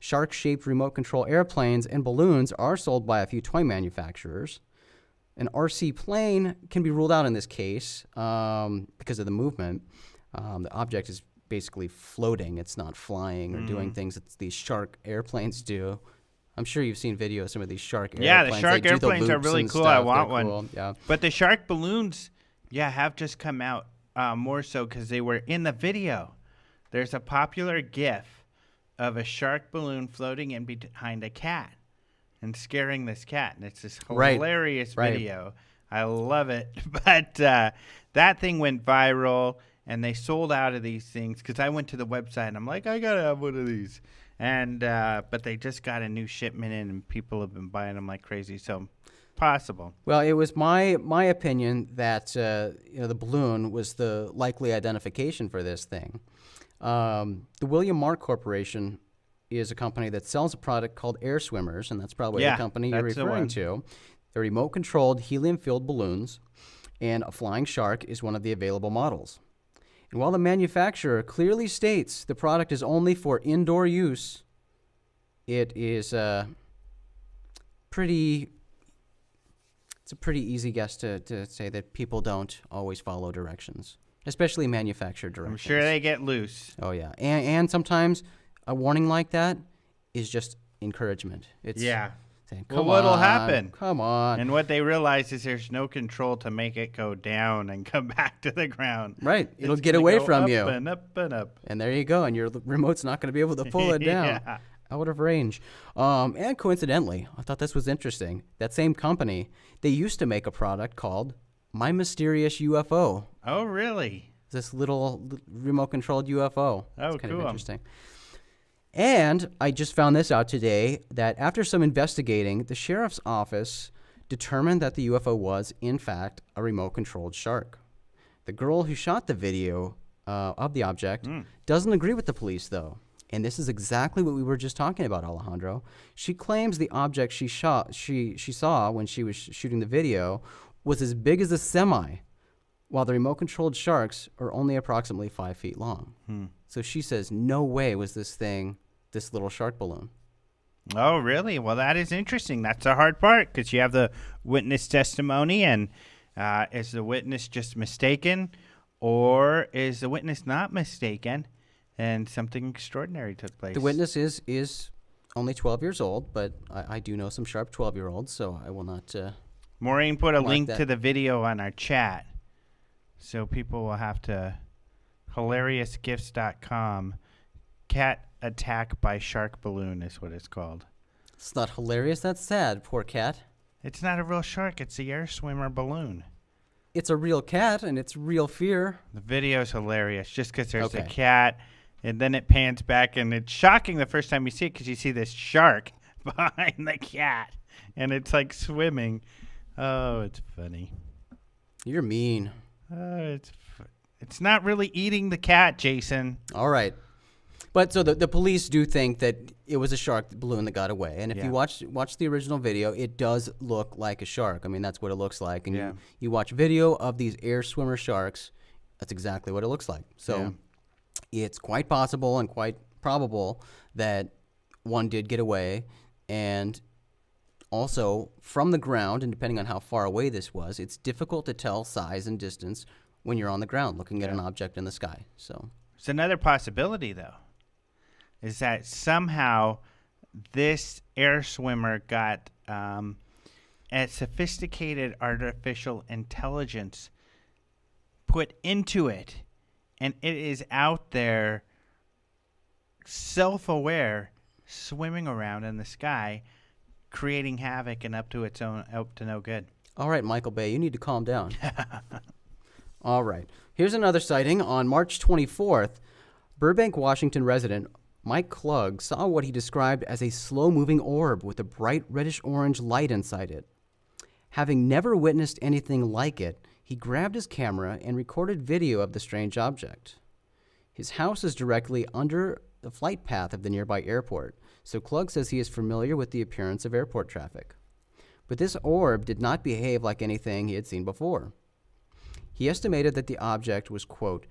Shark-shaped remote control airplanes and balloons are sold by a few toy manufacturers. An RC plane can be ruled out in this case because of the movement. The object is basically floating. It's not flying or doing things that these shark airplanes do. I'm sure you've seen videos of some of these shark airplanes. Yeah, the shark They do the airplanes are loops really and cool. stuff. I want They're one. cool. Yeah. But the shark balloons, have just come out more so because they were in the video. There's a popular GIF of a shark balloon floating in behind a cat and scaring this cat. And it's this hilarious video. I love it. But that thing went viral, and they sold out of these things because I went to the website, and I'm like, I got to have one of these. And but they just got a new shipment in, and people have been buying them like crazy. So possible. Well, it was my opinion that the balloon was the likely identification for this thing. The William Mark Corporation is a company that sells a product called Air Swimmers, and that's probably the company you're referring to. They're remote-controlled helium-filled balloons, and a flying shark is one of the available models. And while the manufacturer clearly states the product is only for indoor use, it is it's a pretty easy guess to say that people don't always follow directions, especially manufactured directions. I'm sure they get loose. Oh, yeah. And sometimes a warning like that is just encouragement. It's saying, well, what'll happen? Come on. And what they realize is there's no control to make it go down and come back to the ground. Right. It'll It's get gonna away go from up you. and up and up. And there you go. And your remote's not going to be able to pull it down. Yeah. Out of range. And coincidentally, I thought this was interesting. That same company, they used to make a product called My Mysterious UFO. Oh, really? This little remote-controlled UFO. Oh, It's kind cool. of interesting. And I just found this out today, that after some investigating, the sheriff's office determined that the UFO was, in fact, a remote-controlled shark. The girl who shot the video of the object doesn't agree with the police, though. And this is exactly what we were just talking about, Alejandro. She claims the object she saw when she was shooting the video was as big as a semi, while the remote-controlled sharks are only approximately 5 feet long. So she says, no way was this little shark balloon. Oh, really? Well, that is interesting. That's the hard part because you have the witness testimony, and is the witness just mistaken, or is the witness not mistaken, and something extraordinary took place? The witness is only 12 years old, but I do know some sharp 12-year-olds, so I will not... Maureen put a link that. to the video on our chat, so people will have to... HilariousGifts.com. Cat attack by shark balloon is what it's called. It's not hilarious. That's sad. Poor cat. It's not a real shark. It's the air swimmer balloon. It's a real cat, and it's real fear. The video's hilarious just because there's a Okay. cat, and then it pans back, and it's shocking the first time you see it because you see this shark behind the cat, and it's like swimming. Oh, it's funny. You're mean. It's not really eating the cat, Jason. All right. But so the police do think that it was a shark balloon that got away. And if you watch the original video, it does look like a shark. I mean, that's what it looks like. And you watch video of these air swimmer sharks, that's exactly what it looks like. So it's quite possible and quite probable that one did get away. And also, from the ground, and depending on how far away this was, it's difficult to tell size and distance when you're on the ground looking at an object in the sky. So it's another possibility, though, is that somehow this air swimmer got a sophisticated artificial intelligence put into it, and it is out there self-aware, swimming around in the sky, creating havoc and up to no good. All right, Michael Bay, you need to calm down. All right. Here's another sighting. On March 24th, Burbank, Washington resident Mike Klug saw what he described as a slow-moving orb with a bright reddish-orange light inside it. Having never witnessed anything like it, he grabbed his camera and recorded video of the strange object. His house is directly under the flight path of the nearby airport, so Klug says he is familiar with the appearance of airport traffic. But this orb did not behave like anything he had seen before. He estimated that the object was, quote,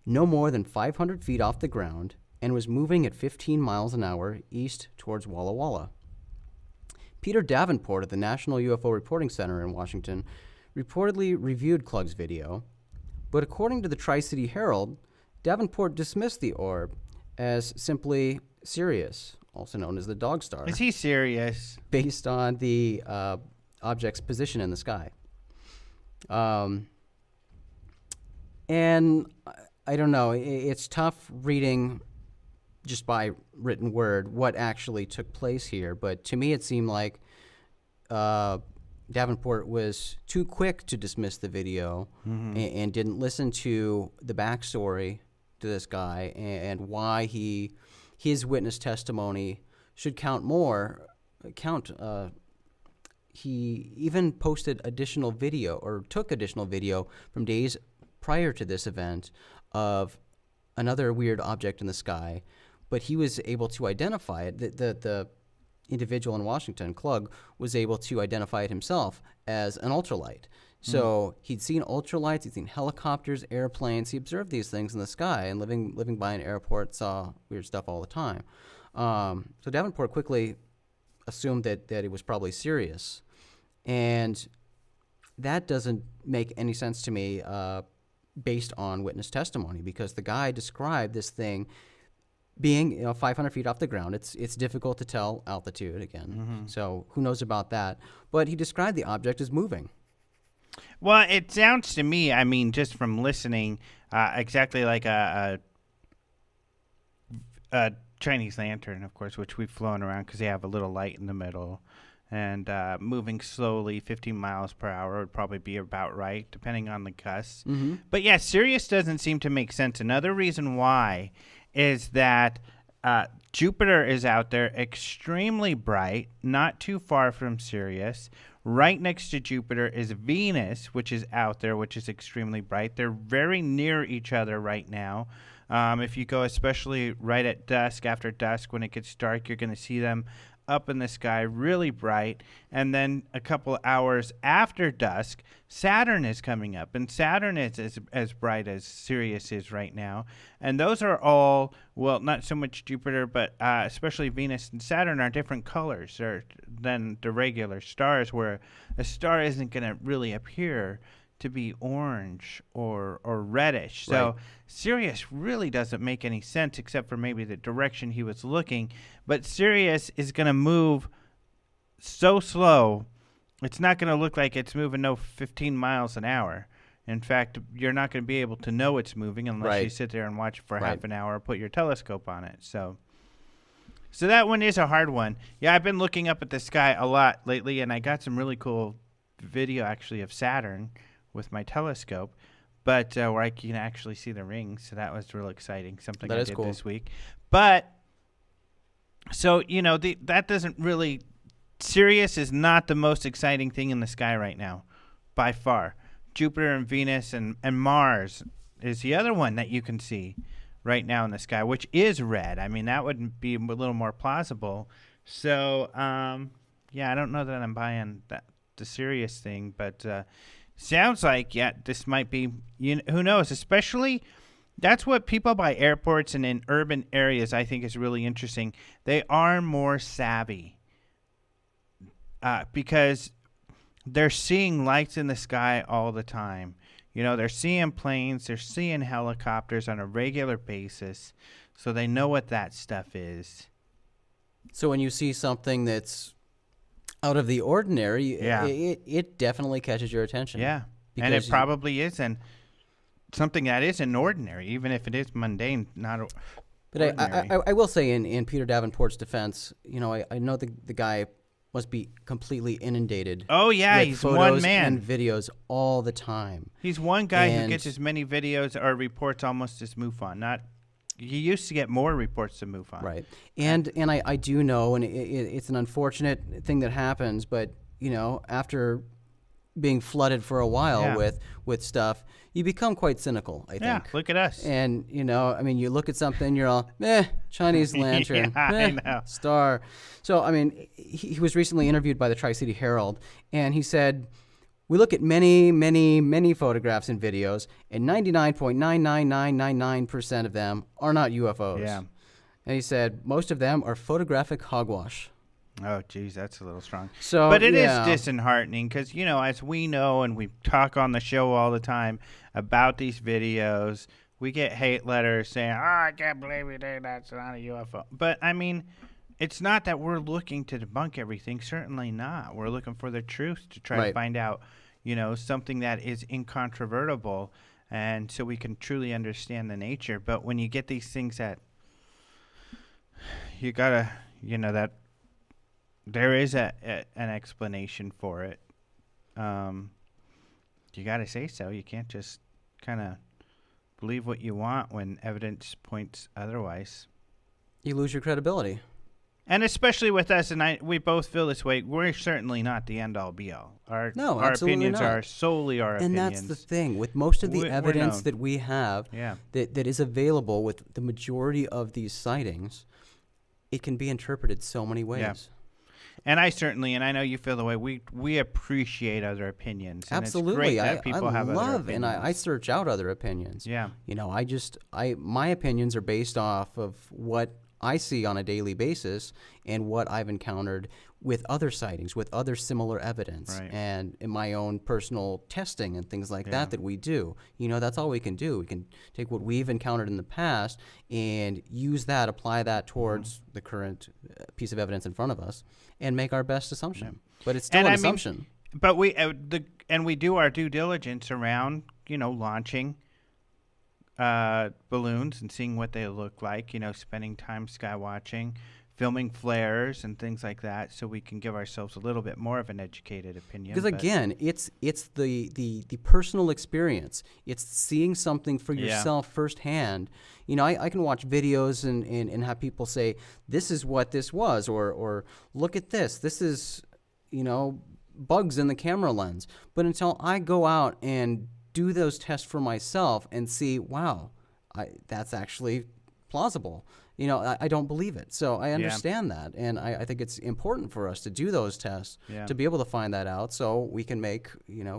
no more than 500 feet off the ground and was moving at 15 miles an hour east towards Walla Walla. Peter Davenport of the National UFO Reporting Center in Washington reportedly reviewed Klug's video, but according to the Tri-City Herald, Davenport dismissed the orb as simply Sirius, also known as the Dog Star. Is he serious? Based on the object's position in the sky. And I don't know, it's tough reading just by written word what actually took place here, but to me it seemed like Davenport was too quick to dismiss the video and didn't listen to the backstory to this guy and why his witness testimony should count more. He even posted additional video or took additional video from days prior to this event of another weird object in the sky, but he was able to identify it. The individual in Washington, Klug, was able to identify it himself as an ultralight. So he'd seen ultralights, he'd seen helicopters, airplanes. He observed these things in the sky, and living by an airport, saw weird stuff all the time. So Davenport quickly assumed that it was probably Sirius. And that doesn't make any sense to me based on witness testimony, because the guy described this thing being 500 feet off the ground. It's difficult to tell altitude again, so who knows about that. But he described the object as moving. Well, it sounds to me, I mean, just from listening, exactly like a Chinese lantern, of course, which we've flown around because they have a little light in the middle. And moving slowly, 15 miles per hour would probably be about right, depending on the gusts. But yeah, Sirius doesn't seem to make sense. Another reason why is that Jupiter is out there, extremely bright, not too far from Sirius. Right next to Jupiter is Venus, which is out there, which is extremely bright. They're very near each other right now. If you go especially right at dusk, after dusk, when it gets dark, you're going to see them up in the sky, really bright. And then a couple hours after dusk, Saturn is coming up, and Saturn is as bright as Sirius is right now. And those are all, well, not so much Jupiter, but especially Venus and Saturn are different colors than the regular stars, where a star isn't going to really appear to be orange or reddish. So Right. Sirius really doesn't make any sense, except for maybe the direction he was looking. But Sirius is going to move so slow, it's not going to look like it's moving 15 miles an hour. In fact, you're not going to be able to know it's moving unless you sit there and watch it for half an hour or put your telescope on it. So that one is a hard one. Yeah, I've been looking up at the sky a lot lately, and I got some really cool video actually of Saturn with my telescope, but where I can actually see the rings. So that was real exciting, something I did this week. But so, that doesn't really, Sirius is not the most exciting thing in the sky right now, by far. Jupiter and Venus and Mars is the other one that you can see right now in the sky, which is red. I mean, that would be a little more plausible. So, yeah, I don't know that I'm buying the Sirius thing, but sounds like, this might be, who knows, especially that's what people by airports and in urban areas I think is really interesting. They are more savvy because they're seeing lights in the sky all the time. They're seeing planes, they're seeing helicopters on a regular basis, so they know what that stuff is. So when you see something that's out of the ordinary, it definitely catches your attention. Yeah, and it probably is, and something that isn't ordinary, even if it is mundane, not ordinary. But I will say, in Peter Davenport's defense, I know the guy must be completely inundated. Oh, yeah, with he's photos one man. And videos all the time. He's one guy who gets as many videos or reports almost as MUFON. He used to get more reports than MUFON. Right. And I do know, and it's an unfortunate thing that happens, but, after being flooded for a while Yeah. with stuff, you become quite cynical, I Yeah, think. look at us. And, you look at something, you're all, Chinese lantern, Yeah, I know. star. So, he was recently interviewed by the Tri-City Herald, and he said, we look at many, many, many photographs and videos, and 99.99999% of them are not UFOs. Yeah. And he said, most of them are photographic hogwash. Oh, geez, that's a little strong. So, but it is yeah. disheartening because, as we know and we talk on the show all the time about these videos, we get hate letters saying, I can't believe you did that's not a UFO. But, it's not that we're looking to debunk everything. Certainly not. We're looking for the truth to try to find out, something that is incontrovertible, and so we can truly understand the nature. But when you get these things that you got to, that there is an explanation for it. You got to say so. You can't just kind of believe what you want when evidence points otherwise. You lose your credibility. And especially with us, and we both feel this way, we're certainly not the end-all, be-all. Our opinions are solely our opinions. And that's the thing. With most of the We're evidence known. that we have that is available with the majority of these sightings, it can be interpreted so many ways. Yeah. And I know you feel the way, we appreciate other opinions. And Absolutely. It's great that people have other opinions. And I search out other opinions. Yeah. My opinions are based off of what I see on a daily basis and what I've encountered with other sightings, with other similar evidence, and in my own personal testing and things like that we do. That's all we can do. We can take what we've encountered in the past and use that, apply that towards the current piece of evidence in front of us, and make our best assumption. Yeah. But it's still an assumption. But we do our due diligence around launching balloons and seeing what they look like, spending time sky watching, filming flares and things like that, so we can give ourselves a little bit more of an educated opinion. Because again, it's the personal experience. It's seeing something for yourself firsthand. I can watch videos and have people say, this is what this was, or look at this. This is, bugs in the camera lens. But until I go out and do those tests for myself and see, wow, that's actually plausible. I don't believe it. So I understand that. And I think it's important for us to do those tests to be able to find that out so we can make,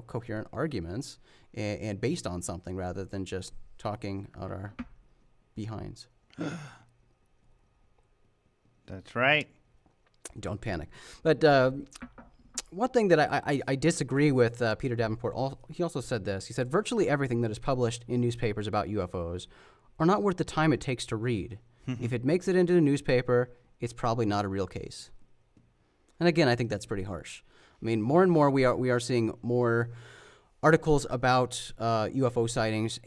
coherent arguments and based on something rather than just talking out our behinds. That's right. Don't panic. But one thing that I disagree with Peter Davenport, he also said this. He said, virtually everything that is published in newspapers about UFOs are not worth the time it takes to read. If it makes it into the newspaper, it's probably not a real case. And again, I think that's pretty harsh. More and more we are seeing more articles about UFO sightings,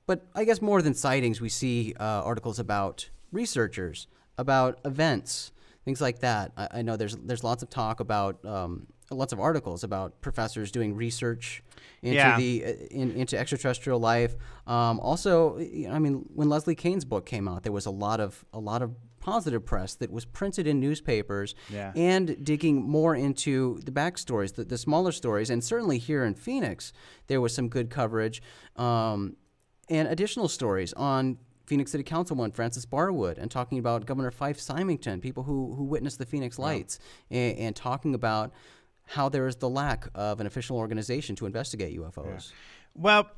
but I guess more than sightings, we see articles about researchers, about events, things like that. I know there's lots of talk about lots of articles about professors doing research into extraterrestrial life. Also, when Leslie Kean's book came out, there was a lot of positive press that was printed in newspapers and digging more into the backstories, the smaller stories, and certainly here in Phoenix, there was some good coverage and additional stories on Phoenix City Councilman Francis Barwood and talking about Governor Fife Symington, people who witnessed the Phoenix Lights, and talking about how there is the lack of an official organization to investigate UFOs. Yeah. Well,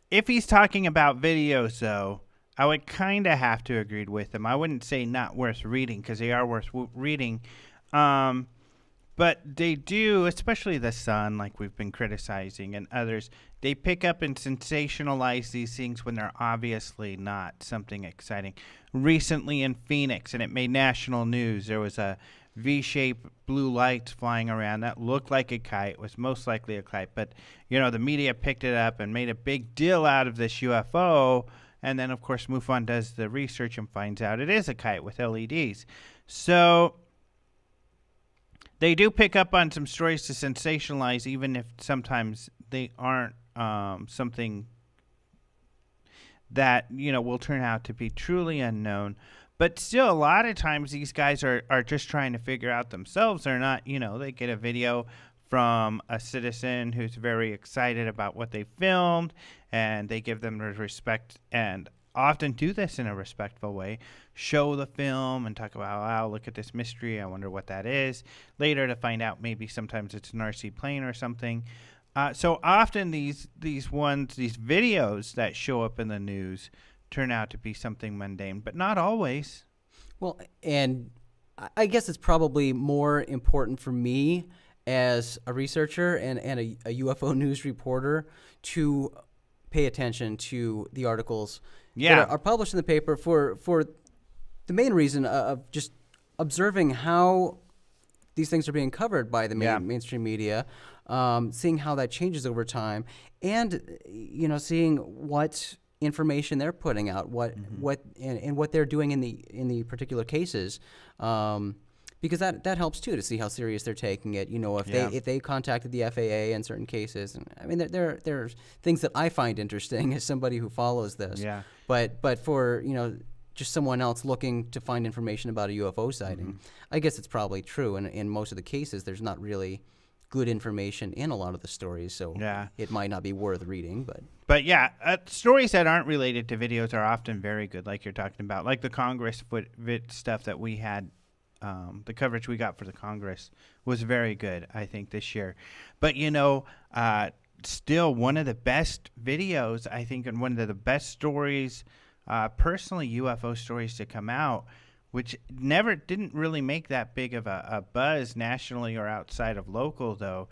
if he's talking about videos, though, I would kind of have to agree with him. I wouldn't say not worth reading, because they are worth reading. But they do, especially The Sun, like we've been criticizing, and others, they pick up and sensationalize these things when they're obviously not something exciting. Recently in Phoenix, and it made national news, there was a V-shaped blue light flying around that looked like a kite, was most likely a kite, but the media picked it up and made a big deal out of this UFO, and then of course MUFON does the research and finds out it is a kite with LEDs. So they do pick up on some stories to sensationalize, even if sometimes they aren't something that will turn out to be truly unknown. But still, a lot of times these guys are just trying to figure out themselves. They're not, they get a video from a citizen who's very excited about what they filmed, and they give them the respect and often do this in a respectful way, show the film and talk about, wow, look at this mystery, I wonder what that is, later to find out maybe sometimes it's an RC plane or something. So often these videos that show up in the news turn out to be something mundane, but not always. Well, and I guess it's probably more important for me as a researcher and a UFO news reporter to pay attention to the articles that are published in the paper for the main reason of just observing how these things are being covered by the mainstream media, seeing how that changes over time, and seeing what information they're putting out, what they're doing in the particular cases, because that helps too, to see how serious they're taking it. If they contacted the FAA in certain cases, and I mean there are things that I find interesting as somebody who follows this. Yeah. But for just someone else looking to find information about a UFO sighting, I guess it's probably true. And in most of the cases, there's not really good information in a lot of the stories, so it might not be worth reading. But stories that aren't related to videos are often very good, like you're talking about, like the Congress stuff that we had. The coverage we got for the Congress was very good, I think, this year. But still one of the best videos, I think, and one of the best stories, personally, UFO stories to come out, which didn't really make that big of a buzz nationally or outside of local, though,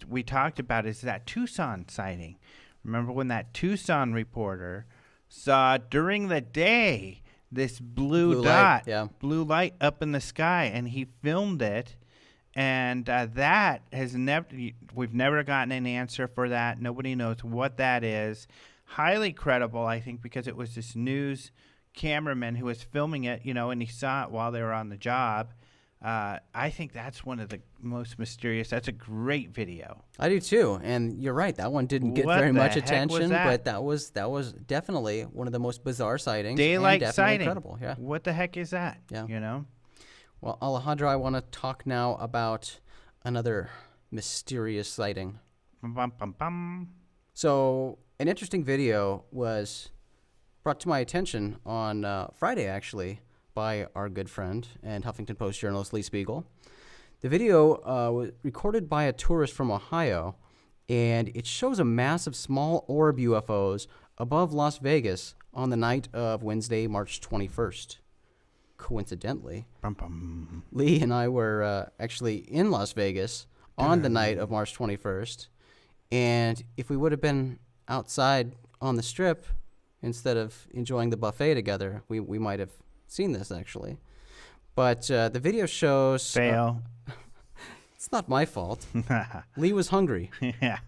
we talked about, is that Tucson sighting. Remember when that Tucson reporter saw during the day this blue light up in the sky, and he filmed it, and that we've never gotten an answer for that. Nobody knows what that is. Highly credible, I think, because it was this news cameraman who was filming it, and he saw it while they were on the job. I think that's one of the most mysterious. That's a great video. I do too, and you're right. That one didn't get very much attention, but that was definitely one of the most bizarre sightings. Daylight and sighting. Incredible. Yeah. What the heck is that? Yeah. Well, Alejandro, I want to talk now about another mysterious sighting. Bum, bum, bum. So, an interesting video was brought to my attention on Friday, actually, by our good friend and Huffington Post journalist Lee Spiegel. The video was recorded by a tourist from Ohio, and it shows a mass of small orb UFOs above Las Vegas on the night of Wednesday, March 21st. Coincidentally, Lee and I were actually in Las Vegas on the night of March 21st, and if we would have been outside on the Strip instead of enjoying the buffet together, we might have seen this, actually. But the video shows... Fail. It's not my fault. Lee was hungry. Yeah.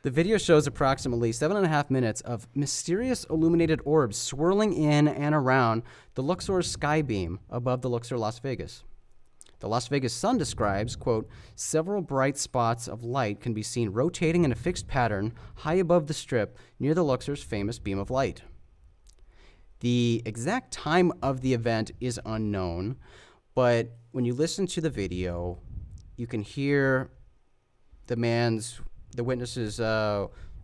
The video shows approximately 7.5 minutes of mysterious illuminated orbs swirling in and around the Luxor sky beam above the Luxor Las Vegas. The Las Vegas Sun describes, quote, several bright spots of light can be seen rotating in a fixed pattern high above the Strip near the Luxor's famous beam of light. The exact time of the event is unknown, but when you listen to the video, you can hear the witness's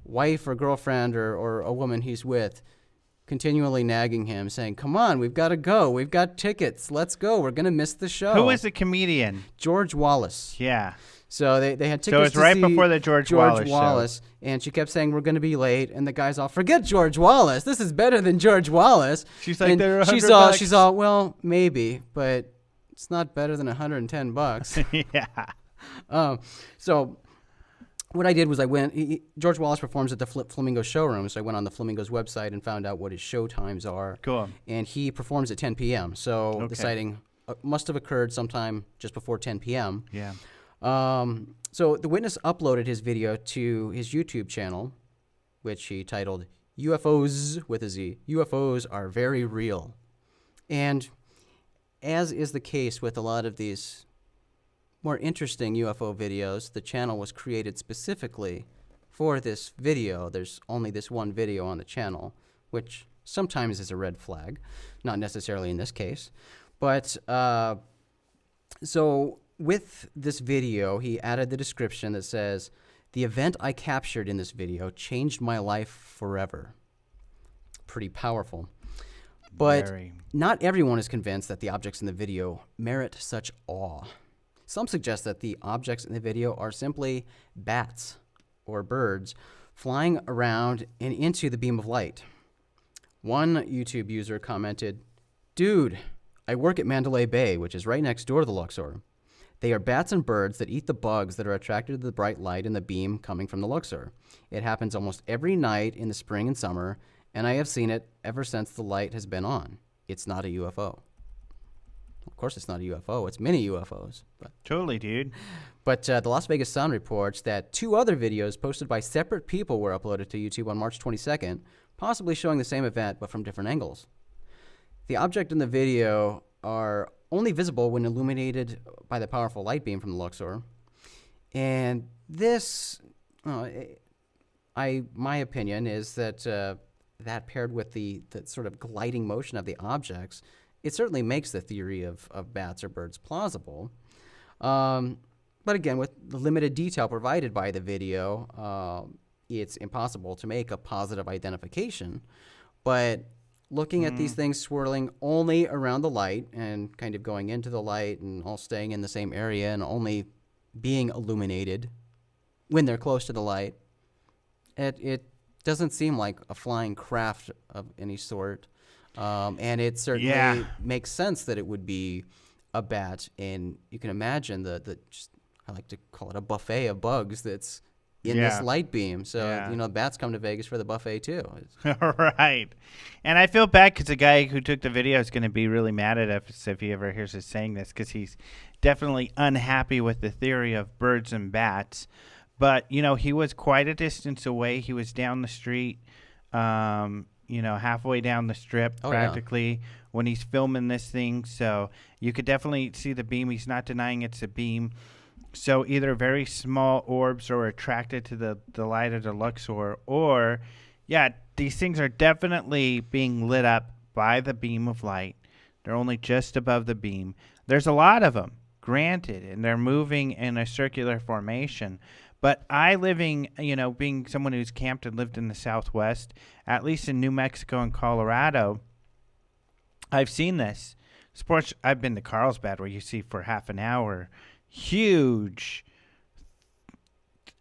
wife or girlfriend or a woman he's with continually nagging him, saying, come on, we've got to go. We've got tickets. Let's go. We're going to miss the show. Who is the comedian? George Wallace. Yeah. So they had tickets so it's right before the George Wallace show. And she kept saying, we're going to be late. And the guy's all, forget George Wallace. This is better than George Wallace. She's like, they're $100. She's all, well, maybe, but it's not better than $110. Yeah. So what I did was I went, George Wallace performs at the Flamingo showroom, so I went on the Flamingo's website and found out what his show times are. Cool. And he performs at 10 p.m., so the sighting must have occurred sometime just before 10 p.m. Yeah. So the witness uploaded his video to his YouTube channel, which he titled UFOs with a Z. UFOs are very real. And as is the case with a lot of these more interesting UFO videos, the channel was created specifically for this video. There's only this one video on the channel, which sometimes is a red flag, not necessarily in this case. But so with this video, he added the description that says, "The event I captured in this video changed my life forever." Pretty powerful. But not everyone is convinced that the objects in the video merit such awe. Some suggest that the objects in the video are simply bats or birds flying around and into the beam of light. One YouTube user commented, "Dude, I work at Mandalay Bay, which is right next door to the Luxor. They are bats and birds that eat the bugs that are attracted to the bright light in the beam coming from the Luxor. It happens almost every night in the spring and summer, and I have seen it ever since the light has been on. It's not a UFO." Of course it's not a UFO. It's many UFOs. Totally, dude. But the Las Vegas Sun reports that 2 other videos posted by separate people were uploaded to YouTube on March 22nd, possibly showing the same event but from different angles. The object in the video are only visible when illuminated by the powerful light beam from the Luxor. And this, my opinion is that that paired with the sort of gliding motion of the objects, it certainly makes the theory of bats or birds plausible. But again, with the limited detail provided by the video, it's impossible to make a positive identification. But looking at these things swirling only around the light and kind of going into the light and all staying in the same area and only being illuminated when they're close to the light, it doesn't seem like a flying craft of any sort. And it certainly makes sense that it would be a bat. And you can imagine I like to call it a buffet of bugs that's in this light beam. So, bats come to Vegas for the buffet too. Right. And I feel bad because the guy who took the video is going to be really mad at us if he ever hears us saying this, because he's definitely unhappy with the theory of birds and bats. But, he was quite a distance away. He was down the street, halfway down the strip practically when he's filming this thing. So you could definitely see the beam. He's not denying it's a beam. So either very small orbs are attracted to the light of the Luxor, or, these things are definitely being lit up by the beam of light. They're only just above the beam. There's a lot of them, granted, and they're moving in a circular formation. But being someone who's camped and lived in the Southwest, at least in New Mexico and Colorado, I've seen this. I've been to Carlsbad, where you see for half an hour huge,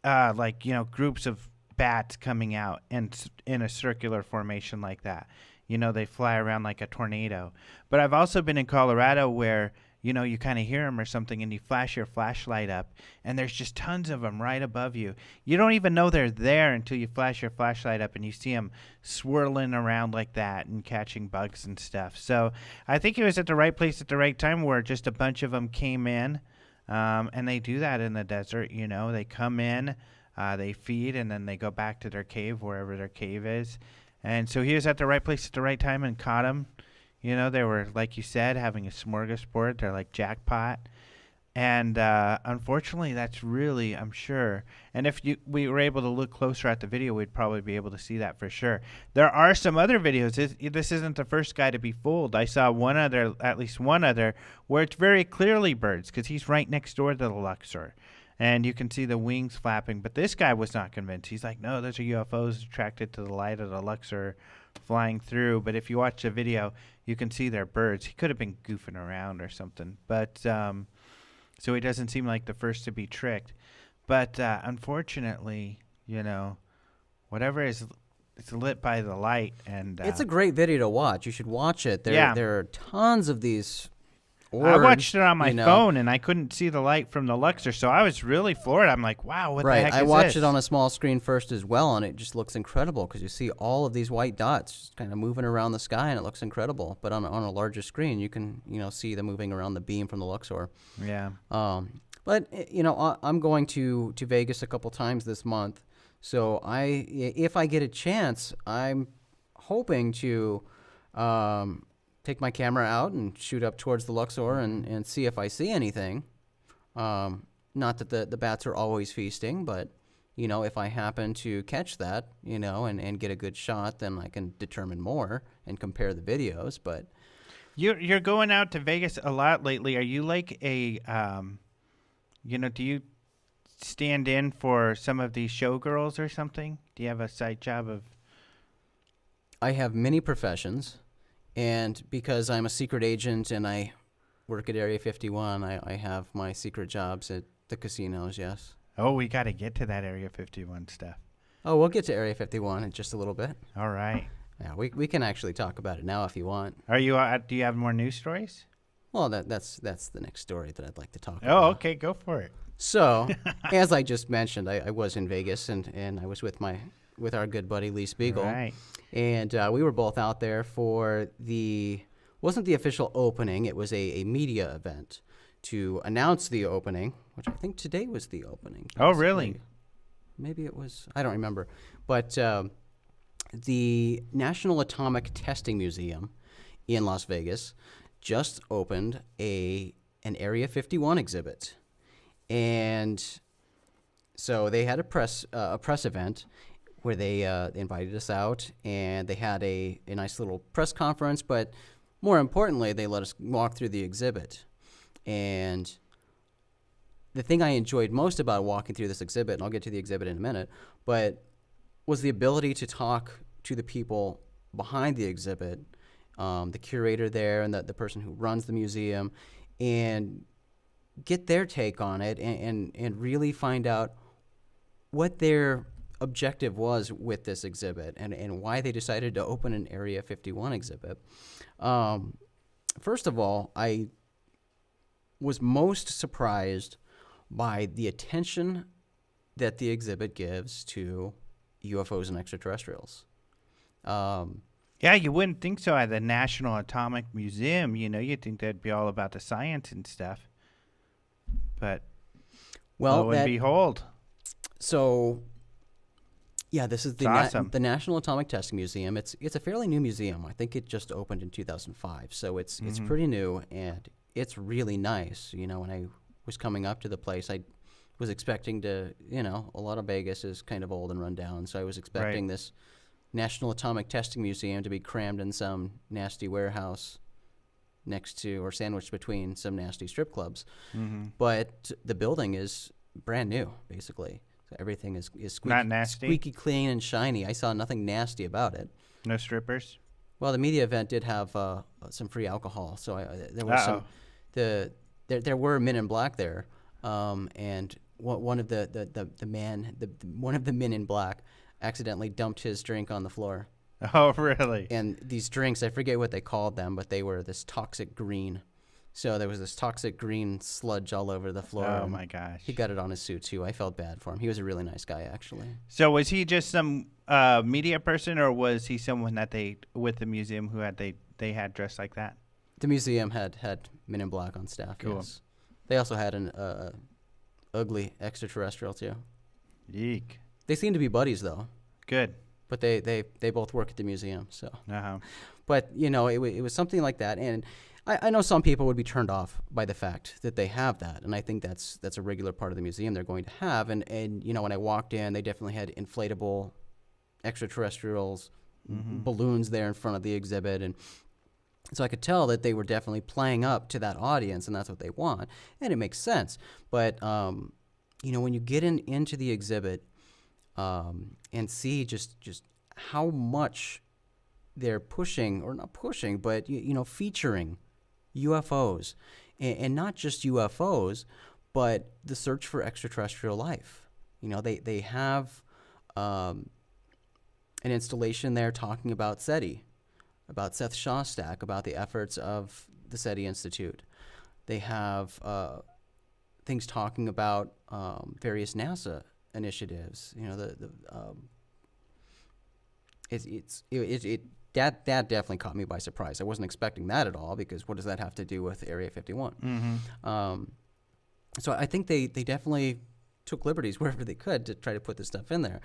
groups of bats coming out and in a circular formation like that. They fly around like a tornado. But I've also been in Colorado where, you kind of hear them or something, and you flash your flashlight up, and there's just tons of them right above you. You don't even know they're there until you flash your flashlight up and you see them swirling around like that and catching bugs and stuff. So I think it was at the right place at the right time where just a bunch of them came in. And they do that in the desert, They come in, they feed, and then they go back to their cave, wherever their cave is. And so he was at the right place at the right time and caught them. They were, like you said, having a smorgasbord. They're like jackpot. And unfortunately, that's really, I'm sure. And if we were able to look closer at the video, we'd probably be able to see that for sure. There are some other videos. This isn't the first guy to be fooled. I saw at least one other, where it's very clearly birds, because he's right next door to the Luxor. And you can see the wings flapping. But this guy was not convinced. He's like, no, those are UFOs attracted to the light of the Luxor flying through. But if you watch the video, you can see they're birds. He could have been goofing around or something. But so he doesn't seem like the first to be tricked. But unfortunately, whatever it's lit by the light. And it's a great video to watch. You should watch it. There are tons of these orbs. I watched it on my phone, and I couldn't see the light from the Luxor, so I was really floored. I'm like, wow, what the heck is this? I watched it on a small screen first as well, and it just looks incredible because you see all of these white dots just kind of moving around the sky, and it looks incredible. But on a larger screen, you can see them moving around the beam from the Luxor. Yeah. But I'm going to Vegas a couple times this month, so if I get a chance, I'm hoping to take my camera out and shoot up towards the Luxor and see if I see anything. Not that the bats are always feasting, but if I happen to catch that, and get a good shot, then I can determine more and compare the videos. But you're going out to Vegas a lot lately. Are you like a Do you stand in for some of these showgirls or something? Do you have a side job of? I have many professions, and because I'm a secret agent and I work at Area 51, I have my secret jobs at the casinos, yes. Oh, we got to get to that Area 51 stuff. Oh, we'll get to Area 51 in just a little bit. All right. Yeah, we can actually talk about it now if you want. Are you? Do you have more news stories? Well, that's the next story that I'd like to talk Oh, about. okay, go for it. So, as I just mentioned, I was in Vegas and I was with our good buddy Lee Spiegel. Right. And we were both out there for wasn't the official opening, it was a media event to announce the opening, which I think today was the opening. Oh, really? Maybe it was, I don't remember. But the National Atomic Testing Museum in Las Vegas just opened an Area 51 exhibit. And so they had a press event where they invited us out, and they had a nice little press conference, but more importantly, they let us walk through the exhibit. And the thing I enjoyed most about walking through this exhibit, and I'll get to the exhibit in a minute, but was the ability to talk to the people behind the exhibit, the curator there and the person who runs the museum, and get their take on it and really find out what their objective was with this exhibit and why they decided to open an Area 51 exhibit. First of all, I was most surprised by the attention that the exhibit gives to UFOs and extraterrestrials. Yeah, you wouldn't think so at the National Atomic Museum. You'd think that'd be all about the science and stuff. But lo and behold. So, yeah, this is awesome. The National Atomic Testing Museum. It's a fairly new museum. I think it just opened in 2005, so it's pretty new, and it's really nice. When I was coming up to the place, I was expecting to, a lot of Vegas is kind of old and run down, so I was expecting this National Atomic Testing Museum to be crammed in some nasty warehouse next to or sandwiched between some nasty strip clubs. But the building is brand new, basically. So everything is not nasty, squeaky clean and shiny. I saw nothing nasty about it. No strippers? Well, the media event did have some free alcohol, so there was there were men in black there, and one of one of the men in black accidentally dumped his drink on the floor. Oh, really? And these drinks, I forget what they called them, but they were this toxic green. So there was this toxic green sludge all over the floor. Oh, my gosh. He got it on his suit, too. I felt bad for him. He was a really nice guy, actually. So was he just some media person, or was he someone that with the museum who they had dressed like that? The museum had men in black on staff, cool. Yes. They also had an ugly extraterrestrial, too. Yeek. They seemed to be buddies, though. Good. But they both work at the museum, so. Uh-huh. But, it was something like that, and I know some people would be turned off by the fact that they have that, and I think that's a regular part of the museum they're going to have. And when I walked in, they definitely had inflatable extraterrestrials, balloons there in front of the exhibit, and so I could tell that they were definitely playing up to that audience, and that's what they want, and it makes sense. But when you get into the exhibit and see just how much they're pushing, or not pushing, but featuring UFOs, and not just UFOs, but the search for extraterrestrial life. They have an installation there talking about SETI, about Seth Shostak, about the efforts of the SETI Institute. They have things talking about various NASA initiatives. That definitely caught me by surprise. I wasn't expecting that at all, because what does that have to do with Area 51? So I think they definitely took liberties wherever they could to try to put this stuff in there.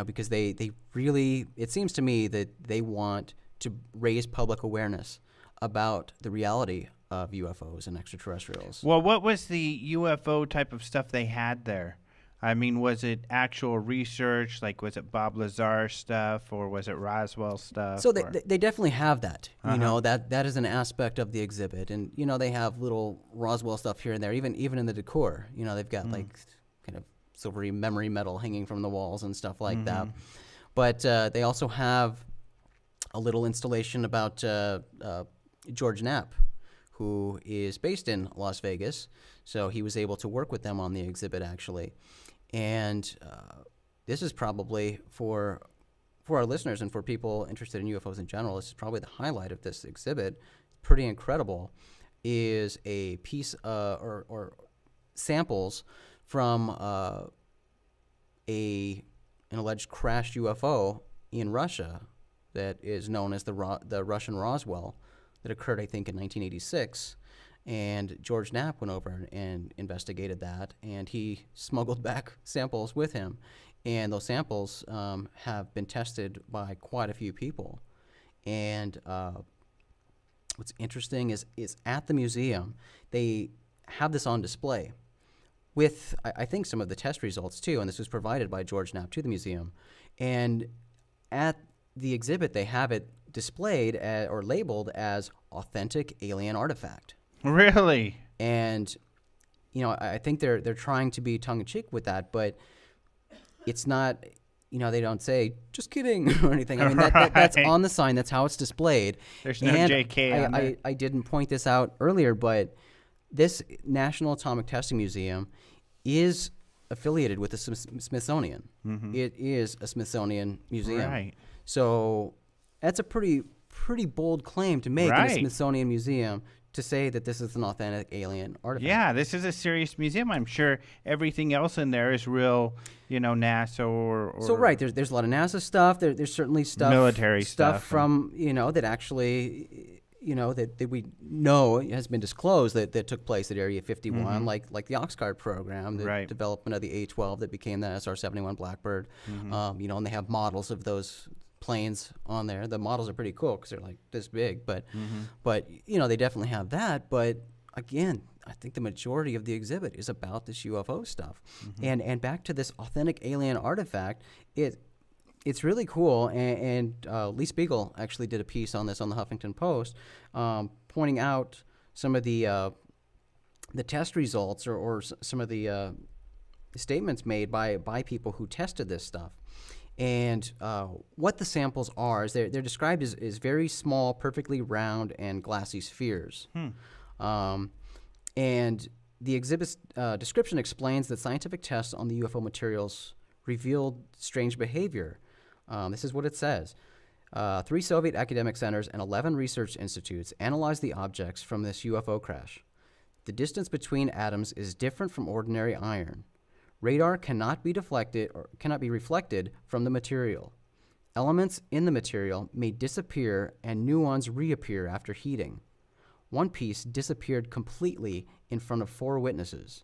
Because they really, it seems to me that they want to raise public awareness about the reality of UFOs and extraterrestrials. Well, what was the UFO type of stuff they had there? I mean, was it actual research? Like, was it Bob Lazar stuff, or was it Roswell stuff? So they definitely have that. Uh-huh. You know, that is an aspect of the exhibit, and you know they have little Roswell stuff here and there. Even in the decor, you know, they've got like kind of silvery memory metal hanging from the walls and stuff like that. But they also have a little installation about George Knapp, who is based in Las Vegas. So he was able to work with them on the exhibit, actually. And this is probably, for our listeners and for people interested in UFOs in general, this is probably the highlight of this exhibit. Pretty incredible, is a piece or samples from an alleged crashed UFO in Russia that is known as the Russian Roswell, that occurred, I think, in 1986. And George Knapp went over and investigated that, and he smuggled back samples with him. And those samples have been tested by quite a few people. And what's interesting is at the museum, they have this on display with, I think, some of the test results too, and this was provided by George Knapp to the museum. And at the exhibit, they have it displayed or labeled as authentic alien artifact. Really? And, you know, I think they're trying to be tongue-in-cheek with that, but it's not, you know, they don't say, just kidding, or anything. I mean, that's on the sign. That's how it's displayed. There's no and JK on there. I didn't point this out earlier, but this National Atomic Testing Museum is affiliated with the Smithsonian. It is a Smithsonian museum. Right. So that's a pretty bold claim to make in a Right. Smithsonian museum, to say that this is an authentic alien artifact. Yeah, this is a serious museum. I'm sure everything else in there is real, you know, NASA or So right, there's a lot of NASA stuff. There's certainly stuff, Military stuff from, you know, that actually, you know, that we know has been disclosed that took place at Area 51, like the Oxcart program, the Right. development of the A-12 that became the SR-71 Blackbird. You know, and they have models of those planes on there. The models are pretty cool because they're like this big, but you know, they definitely have that. But again, I think the majority of the exhibit is about this UFO stuff. And back to this authentic alien artifact, it's really cool. And Lee Spiegel actually did a piece on this on the Huffington Post, pointing out some of the test results or some of the statements made by people who tested this stuff. And what the samples are is they're described as very small, perfectly round and glassy spheres. And the exhibit's description explains that scientific tests on the UFO materials revealed strange behavior. This is what it says. 3 Soviet academic centers and 11 research institutes analyzed the objects from this UFO crash. The distance between atoms is different from ordinary iron. Radar cannot be deflected or cannot be reflected from the material. Elements in the material may disappear and new ones reappear after heating. One piece disappeared completely in front of 4 witnesses.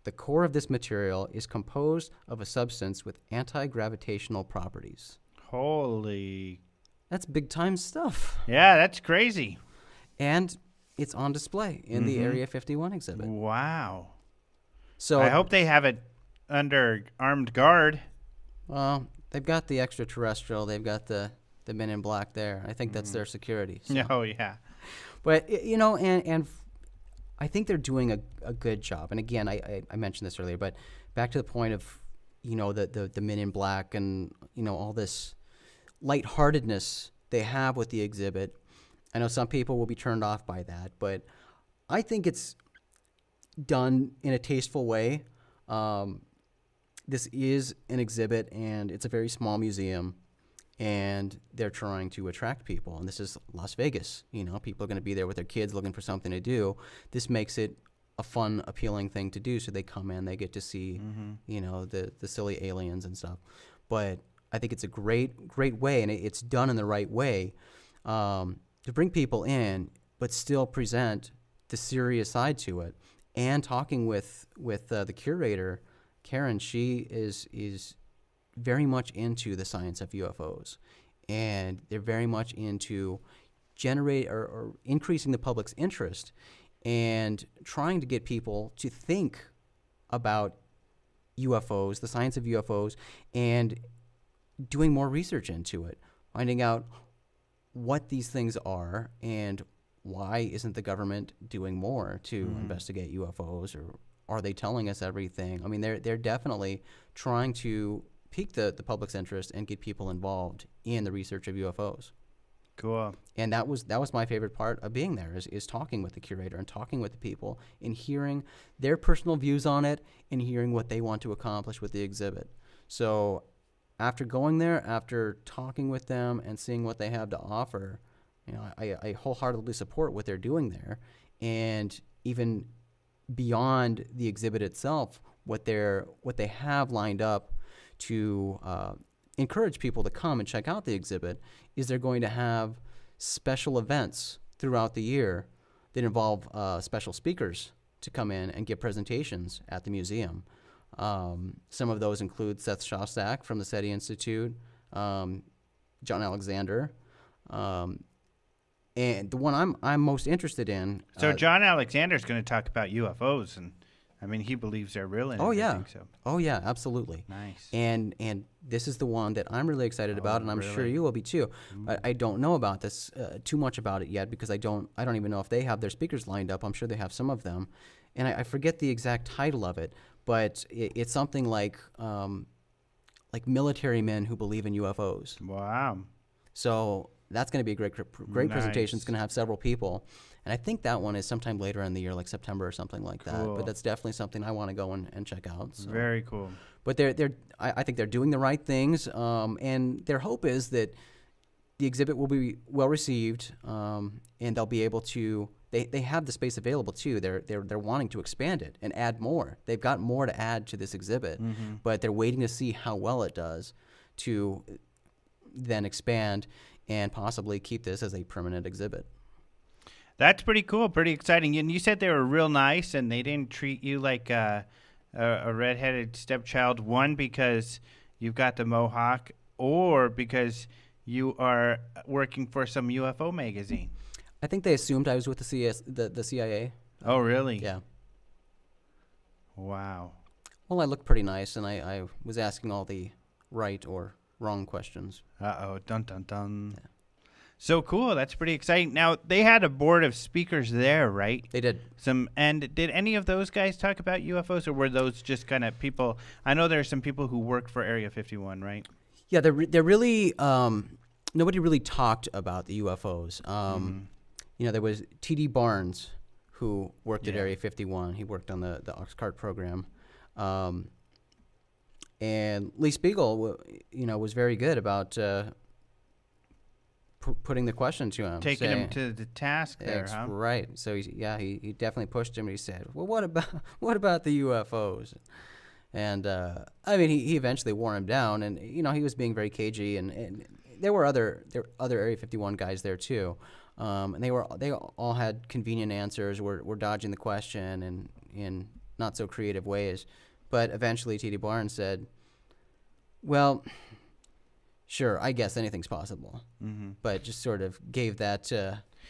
The core of this material is composed of a substance with anti-gravitational properties. Holy. That's big time stuff. Yeah, that's crazy. And it's on display in the Area 51 exhibit. Wow. So I hope they have it under armed guard. Well, they've got the extraterrestrial. They've got the men in black there. I think that's their security. So. Oh, yeah. But, you know, and I think they're doing a good job. And again, I mentioned this earlier, but back to the point of, you know, the men in black and, you know, all this lightheartedness they have with the exhibit. I know some people will be turned off by that, but I think it's done in a tasteful way. This is an exhibit, and it's a very small museum, and they're trying to attract people. And this is Las Vegas. You know, people are going to be there with their kids looking for something to do. This makes it a fun, appealing thing to do. So they come in, they get to see, you know, the silly aliens and stuff. But I think it's a great way, and it's done in the right way to bring people in, but still present the serious side to it. And talking with the curator, Karen, she is very much into the science of UFOs, and they're very much into generate or increasing the public's interest and trying to get people to think about UFOs, the science of UFOs, and doing more research into it, finding out what these things are and why isn't the government doing more to investigate UFOs, or are they telling us everything? I mean, they're definitely trying to pique the public's interest and get people involved in the research of UFOs. Cool. And that was my favorite part of being there is talking with the curator and talking with the people and hearing their personal views on it and hearing what they want to accomplish with the exhibit. So after going there, after talking with them and seeing what they have to offer, you know, I wholeheartedly support what they're doing there. And even beyond the exhibit itself, what they have lined up to encourage people to come and check out the exhibit is they're going to have special events throughout the year that involve special speakers to come in and give presentations at the museum. Some of those include Seth Shostak from the SETI Institute, John Alexander, and the one I'm most interested in. So John Alexander's going to talk about UFOs, and I mean he believes they're real. And everything, so. Oh yeah, absolutely. Nice. And this is the one that I'm really excited about, and I'm sure you will be too. But I don't know about this too much about it yet because I don't even know if they have their speakers lined up. I'm sure they have some of them, and I forget the exact title of it, but it's something like military men who believe in UFOs. Wow. So that's going to be a great presentation. It's going to have several people. And I think that one is sometime later in the year, like September or something like that. But that's definitely something I want to go and check out. So. Very cool. But I think they're doing the right things. And their hope is that the exhibit will be well received, and they'll be able to. They have the space available too. They're wanting to expand it and add more. They've got more to add to this exhibit, but they're waiting to see how well it does to then expand and possibly keep this as a permanent exhibit. That's pretty cool, pretty exciting. And you said they were real nice and they didn't treat you like a redheaded stepchild, one, because you've got the mohawk, or because you are working for some UFO magazine. I think they assumed I was with the CIA. Oh, really? Yeah. Wow. Well, I looked pretty nice, and I was asking all the right or wrong questions. Uh-oh. Dun, dun, dun. Yeah. So cool. That's pretty exciting. Now, they had a board of speakers there, right? They did. And did any of those guys talk about UFOs, or were those just kind of people? I know there are some people who work for Area 51, right? Yeah, they're really nobody really talked about the UFOs. You know, there was T.D. Barnes, who worked at Area 51. He worked on the Oxcart program. And Lee Spiegel, you know, was very good about putting the question to him. Taking him to the task there, huh? Right. So, he definitely pushed him. And he said, well, what about the UFOs? And, I mean, he eventually wore him down. And, you know, he was being very cagey. And there were other Area 51 guys there, too. And they all had convenient answers, were dodging the question and in not so creative ways. But eventually T.D. Barnes said, well, sure, I guess anything's possible. But just sort of gave that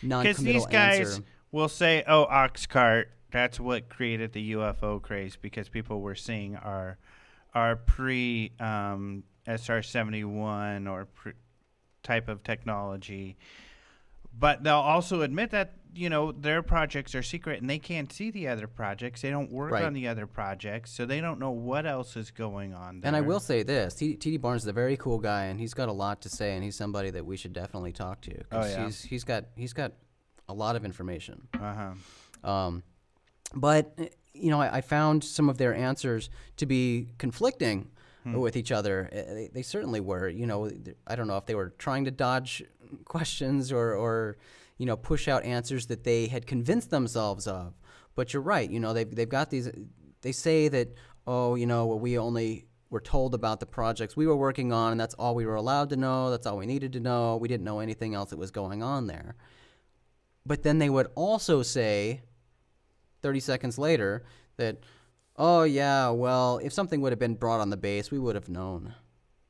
non-committal answer. Because these guys will say, oh, Oxcart, that's what created the UFO craze, because people were seeing our pre-SR-71 or type of technology. But they'll also admit that, you know, their projects are secret and they can't see the other projects. They don't work on the other projects, so they don't know what else is going on there. And I will say this, T.D. Barnes is a very cool guy, and he's got a lot to say, and he's somebody that we should definitely talk to. Oh, yeah. He's got a lot of information. Uh-huh. But, you know, I found some of their answers to be conflicting with each other. They certainly were. You know, I don't know if they were trying to dodge questions or you know, push out answers that they had convinced themselves of. But you're right. You know, they've got these. They say that, oh, you know, well, we only were told about the projects we were working on, and that's all we were allowed to know. That's all we needed to know. We didn't know anything else that was going on there. But then they would also say, 30 seconds later, that, oh yeah, well, if something would have been brought on the base, we would have known.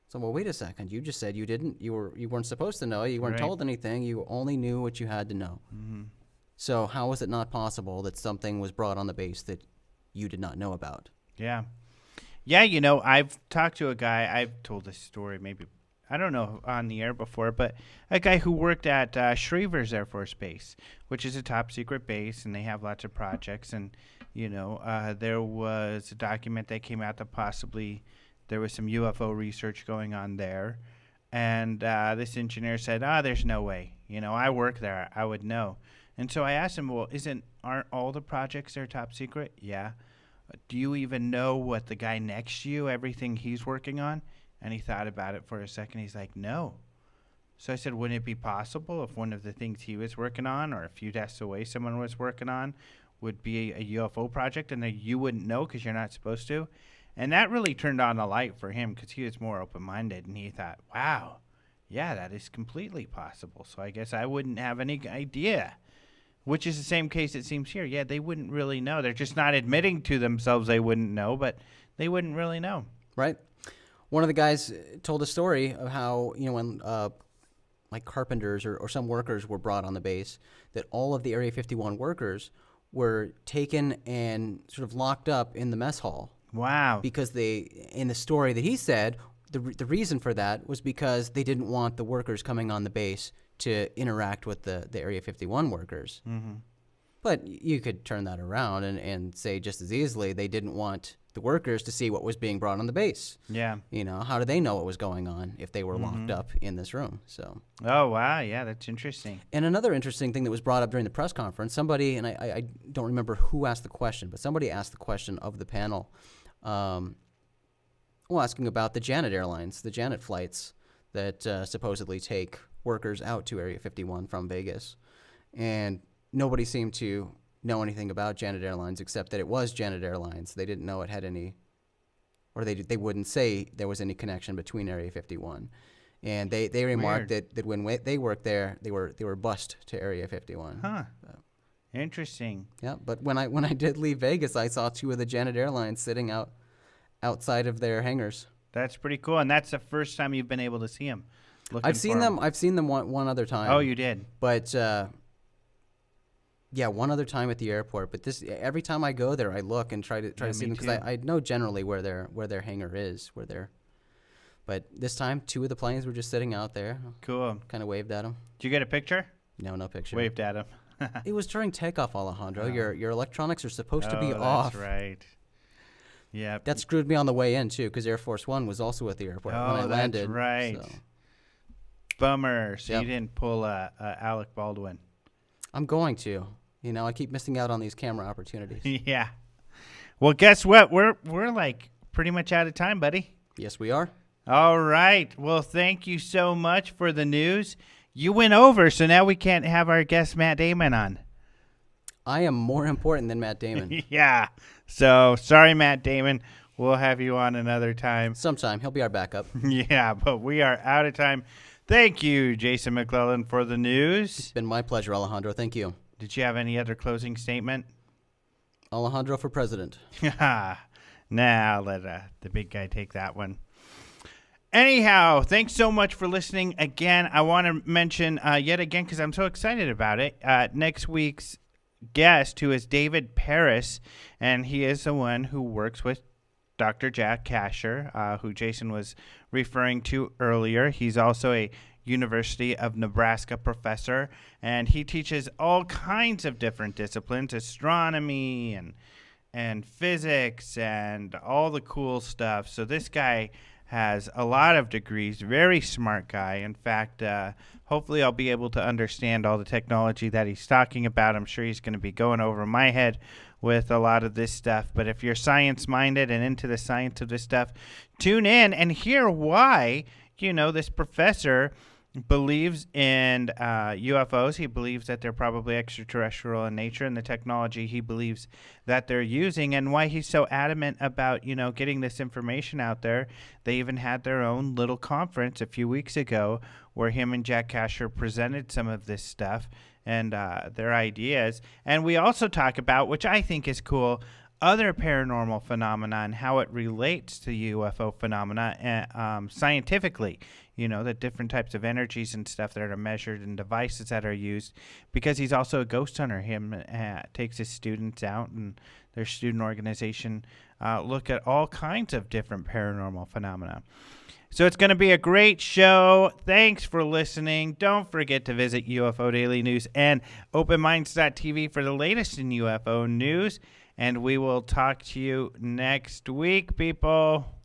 So, well, wait a second. You just said you didn't. You weren't supposed to know. You weren't told anything. You only knew what you had to know. So how is it not possible that something was brought on the base that you did not know about? Yeah. Yeah, I've talked to a guy. I've told this story maybe, I don't know, on the air before, but a guy who worked at Schrevers Air Force Base, which is a top secret base, and they have lots of projects. And, there was a document that came out that possibly there was some UFO research going on there. And this engineer said, there's no way. I work there. I would know. And so I asked him, well, aren't all the projects there top secret? Yeah. Do you even know what the guy next to you, everything he's working on? And he thought about it for a second. He's like, no. So I said, wouldn't it be possible if one of the things he was working on, or a few desks away someone was working on, would be a UFO project, and that you wouldn't know because you're not supposed to? And that really turned on a light for him because he was more open-minded, and he thought, wow, yeah, that is completely possible. So I guess I wouldn't have any idea. Which is the same case it seems here. Yeah, they wouldn't really know. They're just not admitting to themselves they wouldn't know, but they wouldn't really know. Right. One of the guys told a story of how, when like carpenters or some workers were brought on the base, that all of the Area 51 workers were taken and sort of locked up in the mess hall. Wow. Because in the story that he said, the reason for that was because they didn't want the workers coming on the base to interact with the Area 51 workers. Mm-hmm. But you could turn that around and say just as easily they didn't want the workers to see what was being brought on the base. Yeah. How do they know what was going on if they were locked up in this room? So. Oh, wow. Yeah, that's interesting. And another interesting thing that was brought up during the press conference, somebody, and I don't remember who asked the question, but somebody asked the question of the panel, asking about the Janet Airlines, the Janet flights that supposedly take workers out to Area 51 from Vegas. And nobody seemed to know anything about Janet Airlines except that it was Janet Airlines. They didn't know it had any, or they wouldn't say there was any connection between Area 51. And they remarked that when they worked there, they were bused to Area 51. Huh. Interesting. Yeah, but when I did leave Vegas, I saw two of the Janet Airlines sitting outside of their hangars. That's pretty cool, and that's the first time you've been able to see them. I've seen them one other time. Oh, you did. But yeah, one other time at the airport. But every time I go there, I look and try to see them because I know generally where their hangar is, But this time, two of the planes were just sitting out there. Cool. Kind of waved at them. Did you get a picture? No picture. Waved at them. It was during takeoff, Alejandro. Oh. Your electronics are supposed to be off. That's right. Yeah. That screwed me on the way in too, because Air Force One was also at the airport when I landed. That's right. So. Bummer. So you didn't pull Alec Baldwin. I'm going to. I keep missing out on these camera opportunities. Yeah. Well, guess what? We're like pretty much out of time, buddy. Yes, we are. All right. Well, thank you so much for the news. You went over, so now we can't have our guest Matt Damon on. I am more important than Matt Damon. Yeah. So, sorry, Matt Damon. We'll have you on another time. Sometime. He'll be our backup. Yeah, but we are out of time. Thank you, Jason McClellan, for the news. It's been my pleasure, Alejandro. Thank you. Did you have any other closing statement? Alejandro for president. Now let the big guy take that one. Anyhow, thanks so much for listening again. I want to mention yet again, because I'm so excited about it, next week's guest, who is David Paris, and he is the one who works with Dr. Jack Kasher, who Jason was referring to earlier. He's also a University of Nebraska professor, and he teaches all kinds of different disciplines, astronomy and physics and all the cool stuff. So this guy has a lot of degrees, very smart guy. In fact, hopefully I'll be able to understand all the technology that he's talking about. I'm sure he's going to be going over my head with a lot of this stuff. But if you're science-minded and into the science of this stuff, tune in and hear why, this professor believes in UFOs. He believes that they're probably extraterrestrial in nature, and the technology he believes that they're using, and why he's so adamant about, getting this information out there. They even had their own little conference a few weeks ago where him and Jack Kasher presented some of this stuff and their ideas. And we also talk about, which I think is cool, other paranormal phenomena and how it relates to UFO phenomena scientifically. the different types of energies and stuff that are measured and devices that are used, because he's also a ghost hunter. Him takes his students out, and their student organization look at all kinds of different paranormal phenomena. So it's going to be a great show. Thanks for listening. Don't forget to visit UFO Daily News and openminds.tv for the latest in UFO news. And we will talk to you next week, people.